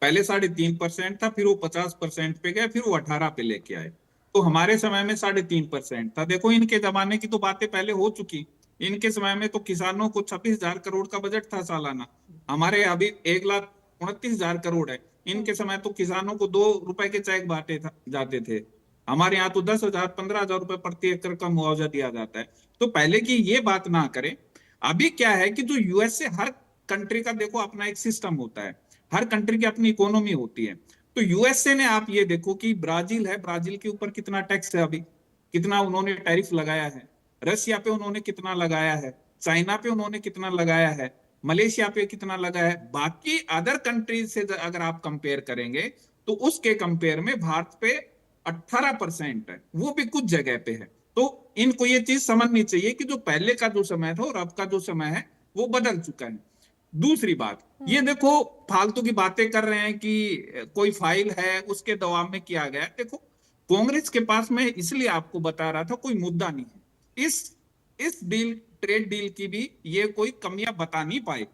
पहले 3.5% था, फिर वो 50% पे गया, फिर वो 18 पे लेके आए। तो हमारे समय में 3.5% था। देखो इनके जमाने की तो बातें पहले हो चुकी। इनके समय में तो किसानों को 26,000 करोड़ का बजट था सालाना, हमारे अभी 1,29,000 करोड़ है। इनके समय तो किसानों को 2 रुपए के चेक बांटे जाते थे, हमारे यहाँ तो 10,000 15,000 रुपए प्रति एकड़ का मुआवजा दिया जाता है। तो पहले की ये बात ना करें। अभी क्या है कि जो यूएस से, हर कंट्री का देखो अपना एक सिस्टम होता है, हर कंट्री की अपनी इकोनॉमी होती है। तो यूएसए ने, आप ये देखो कि ब्राजील है, ब्राजील के ऊपर कितना टैक्स है, अभी कितना उन्होंने टैरिफ लगाया है, रशिया पे उन्होंने कितना लगाया है, चाइना पे उन्होंने कितना लगाया है, मलेशिया पे कितना लगाया है। बाकी अदर कंट्रीज से अगर आप कंपेयर करेंगे तो उसके कंपेयर में भारत पे 18% है, वो भी कुछ जगह पे है। तो इनको ये चीज समझनी चाहिए कि जो पहले का जो समय था और अब का जो समय है वो बदल चुका है। दूसरी बात, ये देखो फालतू की बातें कर रहे हैं कि कोई फाइल है उसके दबाव में किया गया। देखो कांग्रेस के पास में, इसलिए आपको बता रहा था, कोई मुद्दा नहीं है। इस ट्रेड डील की भी ये कोई कमियां बता नहीं पाए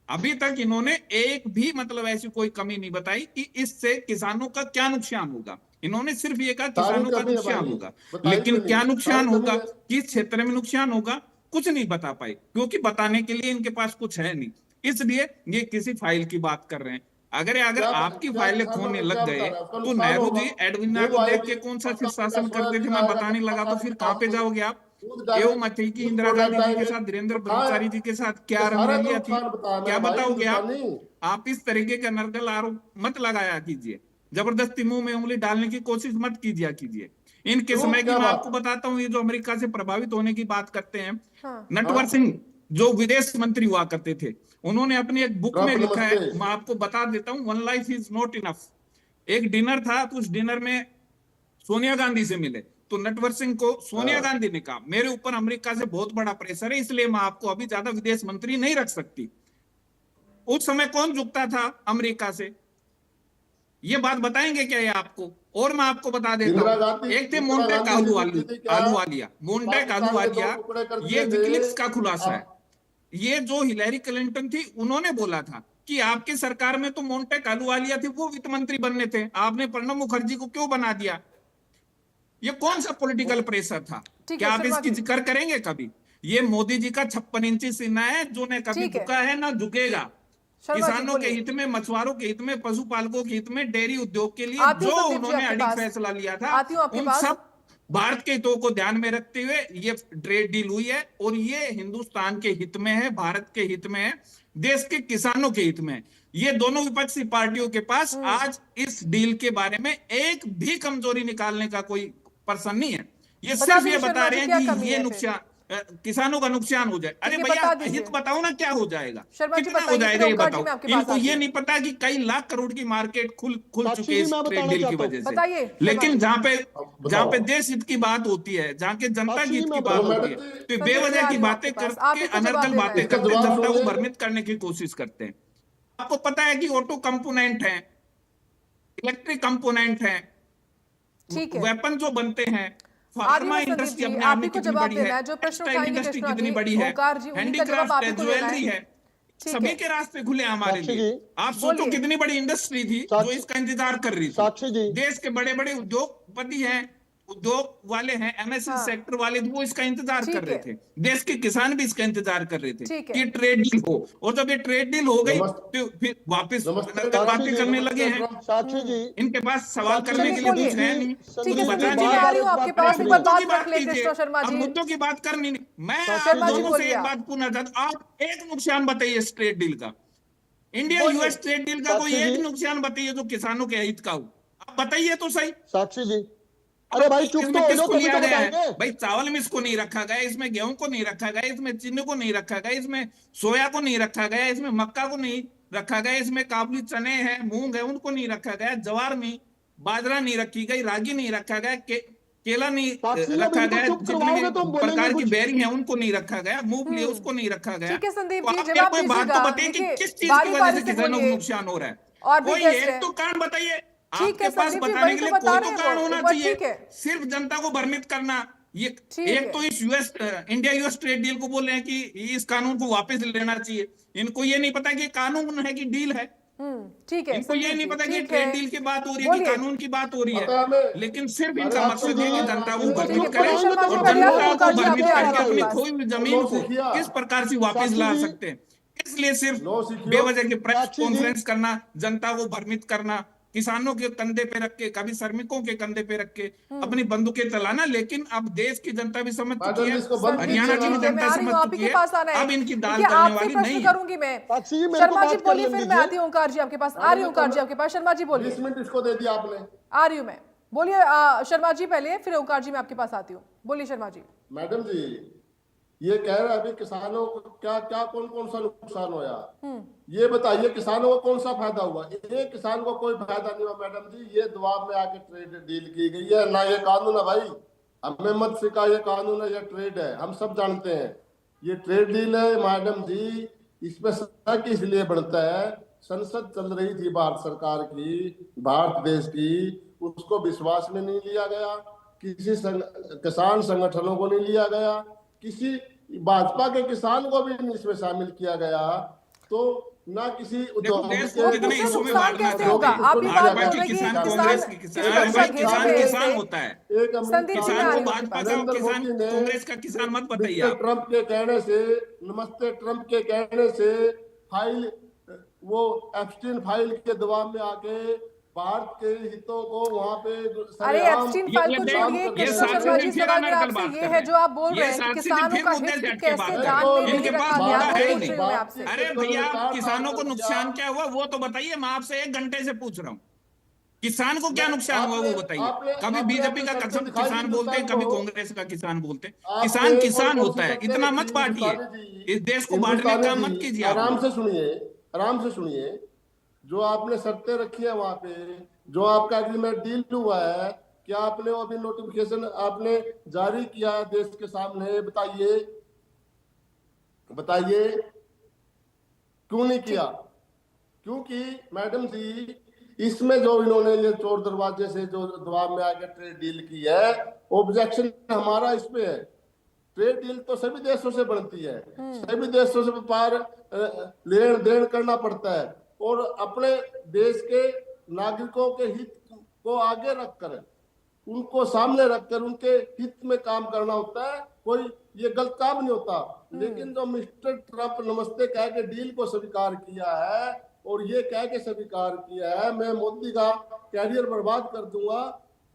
अभी तक। इन्होंने एक भी मतलब ऐसी कोई कमी नहीं बताई कि इससे किसानों का क्या नुकसान होगा। इन्होंने सिर्फ ये कहा किसानों का नुकसान होगा, लेकिन क्या नुकसान होगा, किस क्षेत्र में नुकसान होगा, कुछ नहीं बता पाए, क्योंकि बताने के लिए इनके पास कुछ है नहीं। इसलिए ये किसी फाइल की बात कर रहे हैं। अगर आपकी फाइलें खोने लग गए तो नेहरू जी एडविना को देख के कौन सा शीर्षासन करते थे, मैं बताने लगा, तो फिर कहां पे जाओगे आप? एवं मत थी कि इंदिरा गांधी जी के साथ, धीरेन्द्र ब्रह्मचारी जी के साथ क्या रंगलिया थी, क्या बताओगे आप? इस तरीके का नर्गल आरोप मत लगाया कीजिए, जबरदस्ती मुंह में उंगली डालने की कोशिश मत कीजिए। इनके समय की मैं आपको बताता हूँ, ये जो अमेरिका से प्रभावित होने की बात करते हैं, नटवर सिंह जो विदेश मंत्री हुआ करते थे, उन्होंने अपनी एक बुक में लिखा है, मैं आपको बता देता हूँ, one life is not enough. एक डिनर था, तो उस डिनर में सोनिया गांधी से मिले, तो नटवर सिंह को सोनिया गांधी ने कहा, मेरे ऊपर अमेरिका से बहुत बड़ा प्रेशर है, इसलिए मैं आपको अभी ज्यादा विदेश मंत्री नहीं रख सकती। उस समय कौन झुकता था अमेरिका से? ये बात बताएंगे क्या ये आपको? और मैं आपको बता देता हूँ, एक थे मोंटेक अहलुवालिया, ये विकिलीक्स का खुलासा है। ये जो हिलेरी क्लिंटन थी, उन्होंने बोला था कि आपकी सरकार में तो मोंटेक अहलुवालिया थी, वो वित्त मंत्री बनने थे, आपने प्रणब मुखर्जी को क्यों बना दिया? ये कौन सा पॉलिटिकल प्रेशर था? ठीक क्या है, आप शर्मा इसकी जी। जिक्र करेंगे कभी? ये मोदी जी का 56 इंची सीना है जो ने कभी ठीक है। झुका है ना झुकेगा। शर्मा जी किसानों के बोलिए। हित में, मछुआरों के हित में, पशुपालकों के हित में, डेयरी उद्योग के लिए आती हूँ जो संदीप जी उन्होंने आपके अड़िग पास, फैसला लिया था, आती हूँ आपके उन पास। सब भारत के हितों को ध्यान में रखते हुए ये ट्रेड डील हुई है और ये हिंदुस्तान के हित में है, भारत के हित में है, देश के किसानों के हित में है। ये दोनों विपक्षी पार्टियों के पास आज इस डील के बारे में एक भी कमजोरी निकालने का कोई पर्सन नहीं है। ये बता सिर्फ ये दीजिए बता शर्मा रहे जी हैं क्या कि कमी ये है फिर? नुकसान किसानों का नुकसान हो जाए। अरे ठीक है, भैया बता दीजिए। हित बताओ ना क्या हो जाएगा, शर्मा जी कितना हो बताइए, फिर जाएगा ये ओंकार जी बताओ। मैं आपके पास इनको आती ये हूँ। नहीं पता कि कई लाख करोड़ की मार्केट खुल साक्षी चुकी है जी, इस मैं ट्रेड बताना डील की चाहता हूं। वजह से। बताइए शर्मा लेकिन जी। जहां पे देश हित की बात होती है, जहां के जनता साक्षी के जी, हित मैं की बात बताना होती है, मैडम जी, तो ये संदीप जी बेवजह आ की रही हूँ बातें आपके पास, आप करके, ही को जवाब अनर्गल देना बातें है। इसका करके जवाब जनता को सुनिए। भ्रमित करने की कोशिश करते हैं। आपको पता है कि ऑटो कंपोनेंट है, इलेक्ट्रिक कंपोनेंट है, ठीक है, वेपन जो बनते हैं, आ रही हूँ फार्मा मैं संदीप इंडस्ट्री जी, अपने आप आप में ही को कितनी जवाब बड़ी देना है, है। जो प्रश्न टेक्सटाइल उठाएंगे इंडस्ट्री कृष्णा कितनी जी, बड़ी है, ओंकार जी, उन्हीं का जवाब हैंडीक्राफ्ट आप ही है, को देना है। ज्वेलरी है, ठीक सभी है, के रास्ते खुले हैं हमारे साक्षी लिए। जी, आप सोचो बोलिए। कितनी बड़ी इंडस्ट्री थी जो साक्षी इसका इंतजार कर रही थी। साक्षी जी, देश के बड़े बड़े उद्योगपति हैं, उद्योग वाले हैं, एमएसएमई हाँ, सेक्टर वाले, वो इसका इंतजार कर ठीक रहे है, थे। देश के किसान भी इसका इंतजार कर रहे थे ठीक कि है। ये ट्रेड डील हो। और जब ये ट्रेड डील हो गई नमस्ते, तो फिर वापस नमस्ते, अनर्गल साक्षी बातें जी, करने लगे नमस्ते हैं। ट्रम्प। साक्षी जी, इनके पास सवाल साक्षी करने चलिए के लिए बोलिए। कुछ है नहीं, ठीक है कुछ संदीप बचा संदीप जी, जी, नहीं मैं बार आ है। रही बार हूँ एक आपके बात पास, पूछ एक रही बार मुद्दों है। की बात रख बात ले कीजिए। कृष्णा शर्मा अब जी। मुद्दों की बात करनी नहीं। मैं आप शर्मा जी दोनों से बोलिए एक आप, बात पूछना चाहता हूं। आप एक नुकसान बताइए इस ट्रेड डील का, इंडिया बोलिए। यूएस ट्रेड डील का कोई साक्षी एक जी, नुकसान बताइए जो किसानों के हित का हो। आप बताइए तो सही। साक्षी जी, अरे आप भाई चुप तो इसमें हो जाओ किसको तभी लिया तो गया है? बताएंगे। भाई चावल में इसको नहीं रखा गया, इसमें गेहूं को नहीं रखा गया, इसमें चीनी को नहीं रखा गया, इसमें सोया को नहीं रखा गया, इसमें मक्का को नहीं रखा गया, इसमें काबुली चने हैं, मूंग है, उनको नहीं रखा गया, जवार नहीं, बाजरा नहीं रखी गई, रागी नहीं रखा गया, केला नहीं साक्षी जी, अब रखा इनको गया, चुप जितने भी करवाओगे तो हम बोलेंगे प्रकार की कुछ। बेरी है उनको नहीं रखा गया, मूंगफली है हम्म, उसको नहीं रखा गया। ठीक है संदीप तो जी, आप मेरे जवाब को एक बात तो दीजिएगा। बताइए कि देखिए, किस चीज की बारी वजह बारी से से किसानों को बोलिए, नुकसान हो रहा है। और भी कोई गेस्ट एक है। तो कारण बताइए। ठीक आपके है पास संदीप जी, बताने वही के तो लिए बता कोई रहे तो हैं कारण वो, होना एक बार चाहिए। ठीक है। सिर्फ जनता को भ्रमित करना, ये ठीक एक है। तो इस US India US trade deal को बोल रहे हैं कि इस कानून को वापस लेना चाहिए। इनको ये नहीं पता कि कानून है कि डील है। ठीक है इनको ये संदीप नहीं जी, पता कि ठीक है, ट्रेड डील की बात हो रही है कि बोलिए। कानून की बात हो रही पता है है। हमें। लेकिन सिर्फ अरे इनका आपको मकसद है कि जवाब जनता को आपने इनको भ्रमित चुप करें ठीक है कराओगे शर्मा तो जी, और मैं बढ़िया दुआ जनता को ओंकार जी, दूंगा। आपके भ्रमित क्या आ रही बात हूँ करके है आपके अपनी ये? पास। खोई हुई और जमीन नो को सीखिया। किस प्रकार से वापस साक्षी ला जी, सकते हैं। इसलिए सिर्फ नो सीखियो। बेवजह के प्रेस साक्षी जी, कॉन्फ्रेंस करना, जनता को भ्रमित करना, किसानों के कंधे पे रख के, कभी श्रमिकों के कंधे पे रख के अपनी बंदूकें चलाना। लेकिन अब देश की जनता भी समझ चुकी मैडम है, जी इसको बंद संदीप हरियाणा जी कीजिए की भी ना। ठीक है, मैं जनता आ रही समझ हूँ, आप ही चुकी के है। पास आना है। अब इनकी ठीक दाल है, गलने आपसे वाली प्रश्न नहीं है। करूंगी मैं। साक्षी जी, मेरे को शर्मा जी बात बोलिए, करने फिर मैं दीजिए। आती हूँ ओंकार जी आपके पास, आ मैडम रही हूँ जी ओंकार जी आपके पास। शर्मा जी बोलिए। 20 मिनट इसको दे दिया आपने। आ रही हूँ मैं, बोलिए। शर्मा जी पहले, फिर ओंकार जी मैं आपके पास आती हूँ। बोलिए शर्मा जी। मैडम जी ये कह रहे हैं अभी किसानों को क्या क्या कौन कौन सा नुकसान होया, ये बताइए। किसानों को कौन सा फायदा हुआ? एक किसान को कोई फायदा नहीं हुआ मैडम जी। ये दबाव में आके ट्रेड डील की गई है ना, ये कानून है भाई। हमें मत सिखा, ये कानून है, ये ट्रेड है, हम सब जानते हैं ये ट्रेड डील है मैडम जी। इसमें शक इसलिए बढ़ता है, संसद चल रही थी भारत सरकार की, भारत देश की, उसको विश्वास में नहीं लिया गया, किसी किसान संगठनों को नहीं लिया गया, किसी भाजपा के किसान को भी इसमें शामिल किया गया, तो ना किसी देखो उद्योग देश के को और कितने उससे हिस्सों में नुकसान बांटना कैसे चाहते होगा? हैं। आप ही बात भाजपा कर के रहे हैं किसान, कि कांग्रेस के किस किसान, तरह भाई घेरे किसान गए किसान इसे। होता है। एक संदीप जी, मैं किसान आ को रही हूँ आपके भाजपा पास। का नरेंद्र किसान, मोदी ने कांग्रेस का किसान मत बताइए मिस्टर आप। ट्रंप के कहने से, नमस्ते ट्रंप के कहने से फाइल, वो एप्स्टीन फाइल के दबाव में आके भारत के हितों को वहां पे अरे सरेआम एप्स्टीन फाइल को काम छोड़िए, कर ये रहे कृष्णा साक्षी शर्मा जी जी, फिर सवाल मेरा अनर्गल आपसे बात ये कर है रहे हैं। जो आप बोल ये रहे हैं कि साक्षी जी किसानों फिर का मुद्दे हित से हट के कैसे बात कर ध्यान रहे में हैं। नहीं इनके रखा पास गया, मुद्दा वो है ही पूछ नहीं। रही हूँ मैं आपसे। अरे भैया किसानों को नुकसान क्या हुआ वो तो बताइए, मैं आपसे 1 घंटे से पूछ रहा हूँ। किसान को क्या नुकसान हुआ वो बताइए। कभी आपने बीजेपी अपनी का शर्तें दिखाई किसान बोलते हैं, हिंदुस्तान कभी को। कांग्रेस का किसान बोलते हैं। आपने किसान कौन किसान कौन सी होता है, शर्तें इतना रखी? मत बांटिए। हिंदुस्तानी जी, इस देश को बांटने का हिंदुस्तानी काम मत जी, कीजिए आप आराम लोग। से सुनिए, आराम से सुनिए। जो आपने शर्तें रखी है वहां पे, जो आपका एग्रीमेंट डील हुआ है, क्या आपने वो अभी नोटिफिकेशन आपने जारी किया है देश के सामने? बताइए, बताइए क्यों नहीं किया? क्योंकि मैडम जी इसमें जो इन्होंने ये चोर दरवाजे से जो दबाव में आकर ट्रेड डील की है, ऑब्जेक्शन हमारा इस पे है। ट्रेड डील तो सभी देशों से बनती है, सभी देशों से व्यापार लेन देन करना पड़ता है, और अपने देश के नागरिकों के हित को आगे रखकर उनको सामने रखकर उनके हित में काम करना होता है, कोई ये गलत काम नहीं होता। लेकिन जो मिस्टर ट्रंप नमस्ते कह के डील को स्वीकार किया है और ये कह के स्वीकार किया है मैं मोदी का कैरियर बर्बाद कर दूंगा,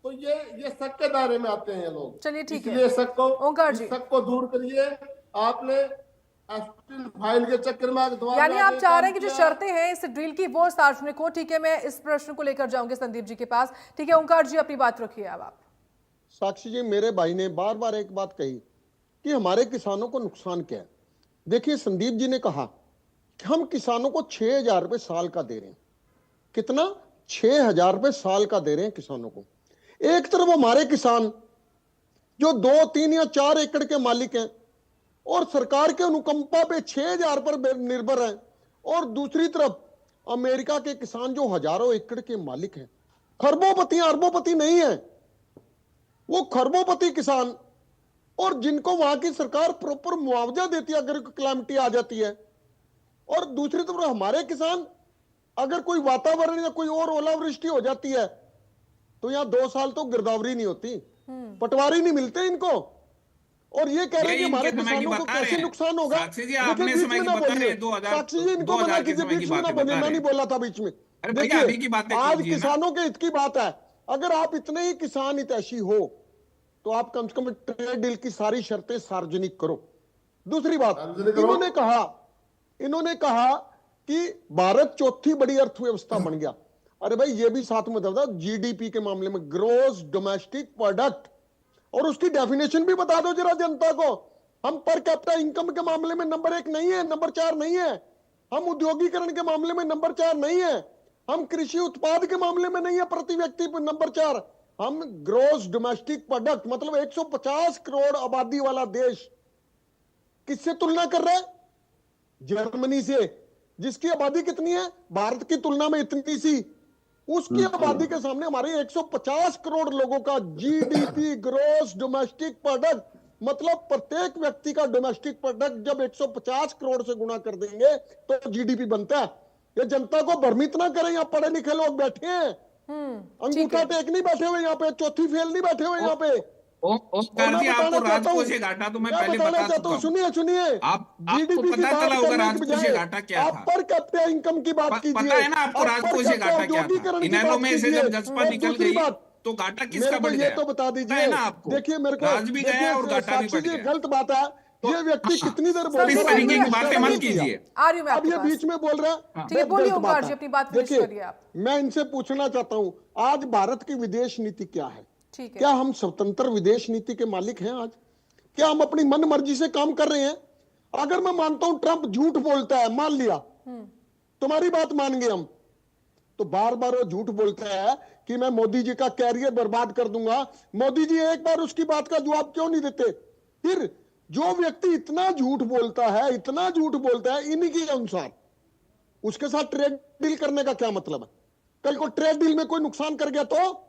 तो ये शक के दायरे में आते हैं लोग। चलिए ठीक है, इसलिए शक ओंकार जी। को दूर करिए। आपने एस्पिन फाइल के चक्कर में दोबारा यानी आप चाह रहे हैं कि जो शर्तें हैं इस डील की वो सार्वजनिक हो। ठीक है, मैं इस प्रश्न को लेकर जाऊंगी संदीप जी के पास। ठीक है ओंकार जी, अपनी बात रखिए अब आप। साक्षी जी, मेरे भाई ने बार बार एक बात कही कि हमारे किसानों को नुकसान क्या है। देखिए, संदीप जी ने कहा कि हम किसानों को 6,000 रुपए साल का दे रहे हैं। कितना? 6,000 रुपए साल का दे रहे हैं किसानों को। एक तरफ हमारे किसान जो 2, 3 या 4 एकड़ के मालिक हैं और सरकार के अनुकंपा पे 6,000 पर निर्भर हैं, और दूसरी तरफ अमेरिका के किसान जो हजारों एकड़ के मालिक हैं, खरबोपति अरबोपति नहीं है, वो खरबोपति किसान, और जिनको वहां की सरकार प्रॉपर मुआवजा देती है अगर क्लैमिटी आ जाती है। और दूसरी तरफ हमारे किसान, अगर कोई वातावरण या कोई और ओलावृष्टि हो जाती है तो यहां 2 साल तो गिरदावरी नहीं होती, पटवारी नहीं मिलते इनको। और ये कह रहे हैं कि हमारे किसानों को कैसे नुकसान होगा। साक्षी जी, आपने समय की बता रहे हैं 2000, साक्षी जी, इनको मना कीजिए, बीच में ना बोलिए, मैं नहीं बोला था बीच में। देखिए, आज किसानों के हित की बात है। अगर आप इतने ही किसान हितैषी हो तो आप कम से कम ट्रेड डील की सारी शर्तें सार्वजनिक करो। दूसरी बात, इन्होंने कहा कि भारत चौथी बड़ी अर्थव्यवस्था बन गया। अरे भाई, ये भी साथ में बता दो जीडीपी के मामले में, ग्रोस डोमेस्टिक प्रोडक्ट, और उसकी डेफिनेशन भी बता दो जरा जनता को। हम पर कैपिटा इनकम के मामले में नंबर 1 नहीं है, नंबर 4 नहीं है। हम उद्योगीकरण के मामले में नंबर 4 नहीं है। हम कृषि उत्पाद के मामले में नहीं है प्रति व्यक्ति नंबर 4। हम ग्रोस डोमेस्टिक प्रोडक्ट, मतलब 150 करोड़ आबादी वाला देश, किससे तुलना कर रहा है? जर्मनी से, जिसकी आबादी कितनी है? भारत की तुलना में इतनी सी। उसकी आबादी के सामने हमारे 150 करोड़ लोगों का जीडीपी, ग्रोस डोमेस्टिक प्रोडक्ट, मतलब प्रत्येक व्यक्ति का डोमेस्टिक प्रोडक्ट जब 150 करोड़ से गुणा कर देंगे तो जीडीपी बनता है। ये जनता को भ्रमित ना करें, यहाँ पढ़े लिखे लोग बैठे हैं, अंगूठा टेक नहीं बैठे हुए यहाँ पे, चौथी फेल नहीं बैठे हुए यहाँ पे। आपको राजकोष घाटा तो मैं पहले बता चुका हूं। सुनिए, आपको पता चला होगा राजकोष घाटा क्या था? पर कैपिटा इनकम की बात कीजिए। पता है ना आपको राजकोष घाटा क्या था? इनेलो में से जब जसपा निकल गई तो घाटा किसका बढ़ गया? तो बता दीजिए ना आपको। देखिए, मेरे को राज भी गया और घाटा भी बढ़ गया। गलत बात है। ये व्यक्ति कितनी देर बोल इस तरीके की बातें मत कीजिए। अब ये बीच में बोल रहा है। ठीक है, बोलिए ओंकार जी, अपनी बात फिनिश करिए आप। मैं इनसे पूछना चाहता हूं, आज भारत की विदेश नीति क्या है? ठीक है, क्या हम स्वतंत्र विदेश नीति के मालिक हैं आज? क्या हम अपनी मन मर्जी से काम कर रहे हैं? अगर मैं मानता हूं ट्रंप झूठ बोलता है, मान लिया, तुम्हारी बात मान गए हम, तो बार बार वो झूठ बोलता है कि मैं मोदी जी का कैरियर बर्बाद कर दूंगा। मोदी जी एक बार उसकी बात का जवाब क्यों नहीं देते? फिर जो व्यक्ति इतना झूठ बोलता है, इतना झूठ बोलता है इन्हीं के अनुसार, उसके साथ ट्रेड डील करने का क्या मतलब है? कल को ट्रेड डील में कोई नुकसान कर गया तो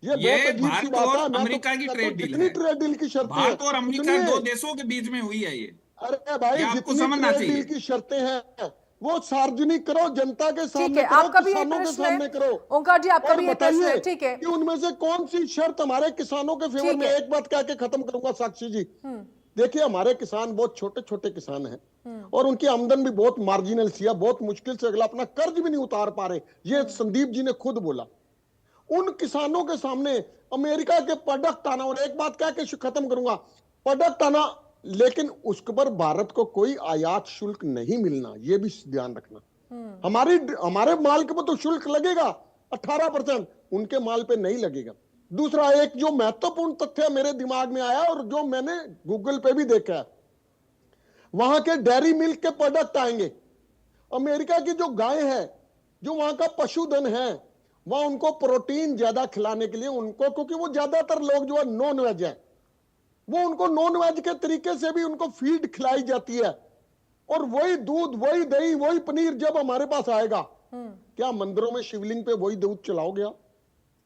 ये भारत और अमेरिका की ट्रेड डील है। ट्रेड डील की शर्तें, भारत और अमेरिका 2 देशों के बीच में हुई है ये। अरे भाई, आपको समझना चाहिए। डील की शर्तें हैं वो सार्वजनिक करो, जनता के सामने करो, आपका भी किसानों के सामने करो। ओंकार जी, आपका भी प्रश्न है। ठीक है, कि उनमें से कौन सी शर्त हमारे किसानों के फेवर में? एक बात कह के खत्म करूंगा साक्षी जी। देखिए, हमारे किसान बहुत छोटे छोटे किसान हैं और उनकी आमदन भी बहुत मार्जिनल सी है, बहुत मुश्किल से अगला अपना कर्ज भी नहीं उतार पा रहे। ये संदीप जी ने खुद बोला। उन किसानों के सामने अमेरिका के प्रोडक्ट आना, और एक बात कह के खत्म करूंगा, प्रोडक्ट आना, लेकिन उसके पर भारत को कोई आयात शुल्क नहीं मिलना, यह भी ध्यान रखना। हमारे माल के पर तो शुल्क लगेगा 18%, उनके माल पे नहीं लगेगा। दूसरा, एक जो महत्वपूर्ण तथ्य मेरे दिमाग में आया और जो मैंने गूगल पे भी देखा है, वहां के डेयरी मिल्क के प्रोडक्ट आएंगे। अमेरिका की जो गाय है, जो वहां का पशुधन है, वहां उनको प्रोटीन ज्यादा खिलाने के लिए उनको, क्योंकि वो ज्यादातर लोग जो है नॉन वेज है, वो उनको नॉन वेज के तरीके से भी उनको फीड खिलाई जाती है। और वही दूध, वही दही, वही पनीर जब हमारे पास आएगा, क्या मंदिरों में शिवलिंग पे वही दूध चलाओगे आप?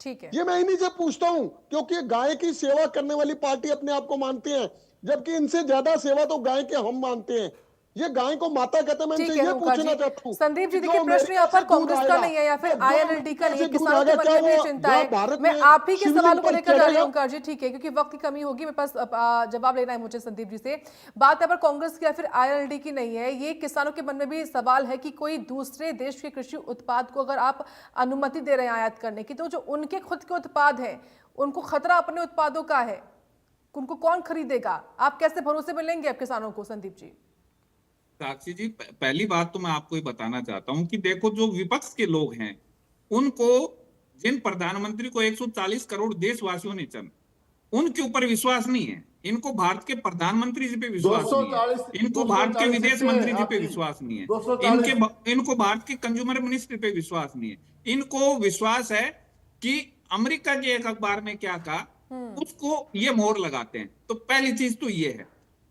ठीक है, ये मैं इन्हीं से पूछता हूं, क्योंकि गाय की सेवा करने वाली पार्टी अपने आप को मानते हैं, जबकि इनसे ज्यादा सेवा तो गाय के हम मानते हैं। ये गाय को माता कहते हैं। मैं ठीक इनसे है ये ओंकार पूछना जी। चाहता हूँ संदीप जी कि देखिए, जो प्रश्न यहाँ पर अमेरिका से दूध कांग्रेस का आएगा, नहीं है या फिर जो आईएनएलडी का नहीं है, अमेरिका से दूध किसानों के आएगा, मन में भी ये क्या चिंता वो है। भारत मैं में आप ही के शिवलिंग सवालों को पर लेकर जा रही हूँ चढ़ेगा? ओंकार जी, ठीक है, क्योंकि वक्त की कमी होगी, मेरे पास जवाब लेना है मुझे संदीप जी से। बात यहाँ पर कांग्रेस की या फिर आईएनएलडी की नहीं है, ये किसानों के मन में भी सवाल है कि कोई दूसरे देश के कृषि उत्पाद को अगर आप अनुमति दे रहे हैं आयात करने की, तो जो उनके खुद के उत्पाद हैं उनको खतरा अपने उत्पादों का है, उनको कौन खरीदेगा? आप कैसे भरोसे में लेंगे आप किसानों को संदीप जी? साक्षी जी, पहली बात तो मैं आपको ये बताना चाहता हूं कि देखो, जो विपक्ष के लोग हैं उनको, जिन प्रधानमंत्री को 140 करोड़ देशवासियों ने चुना, उनके ऊपर विश्वास नहीं है। इनको भारत के प्रधानमंत्री जी पे विश्वास नहीं है, 240 इनको भारत के विदेश सीटें मंत्री जी पे आपकी। विश्वास नहीं है, 240 इनको भारत के कंज्यूमर मिनिस्ट्री पे विश्वास नहीं है। इनको विश्वास है कि अमेरिका के एक अखबार ने क्या कहा उसको ये मोहर लगाते हैं। तो पहली चीज तो ये है।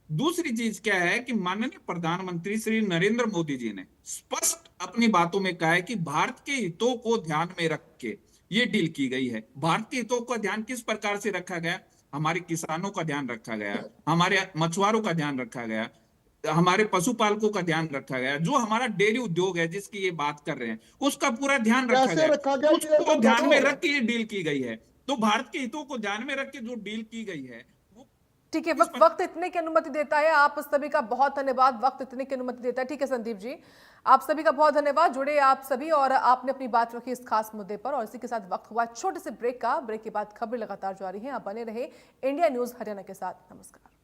दूसरी चीज क्या है कि माननीय प्रधानमंत्री श्री नरेंद्र मोदी जी ने स्पष्ट अपनी बातों में कहा है कि भारत के हितों को ध्यान में रख के ये डील की गई है। भारत के हितों का ध्यान किस प्रकार से रखा गया? हमारे किसानों का ध्यान रखा गया, हमारे मछुआरों का ध्यान रखा गया, हमारे पशुपालकों का ध्यान रखा गया, जो हमारा डेयरी उद्योग है जिसकी ये बात कर रहे हैं उसका पूरा ध्यान रखा कैसे रखा गया गया, ये उसको तो ध्यान में बताओ। रख के ये डील की गई है। तो भारत के हितों को ध्यान में रख के जो डील की गई है वो ठीक है, वक्त इतने की अनुमति देता है। आप सभी का बहुत धन्यवाद, वक्त इतने की अनुमति देता है। ठीक है संदीप जी, आप सभी का बहुत धन्यवाद, जुड़े आप सभी और आपने अपनी बात रखी इस खास मुद्दे पर। और इसी के साथ वक्त हुआ छोटे से ब्रेक का। ब्रेक के बाद खबरें लगातार जारी हैं, आप बने रहे इंडिया न्यूज हरियाणा के साथ। नमस्कार।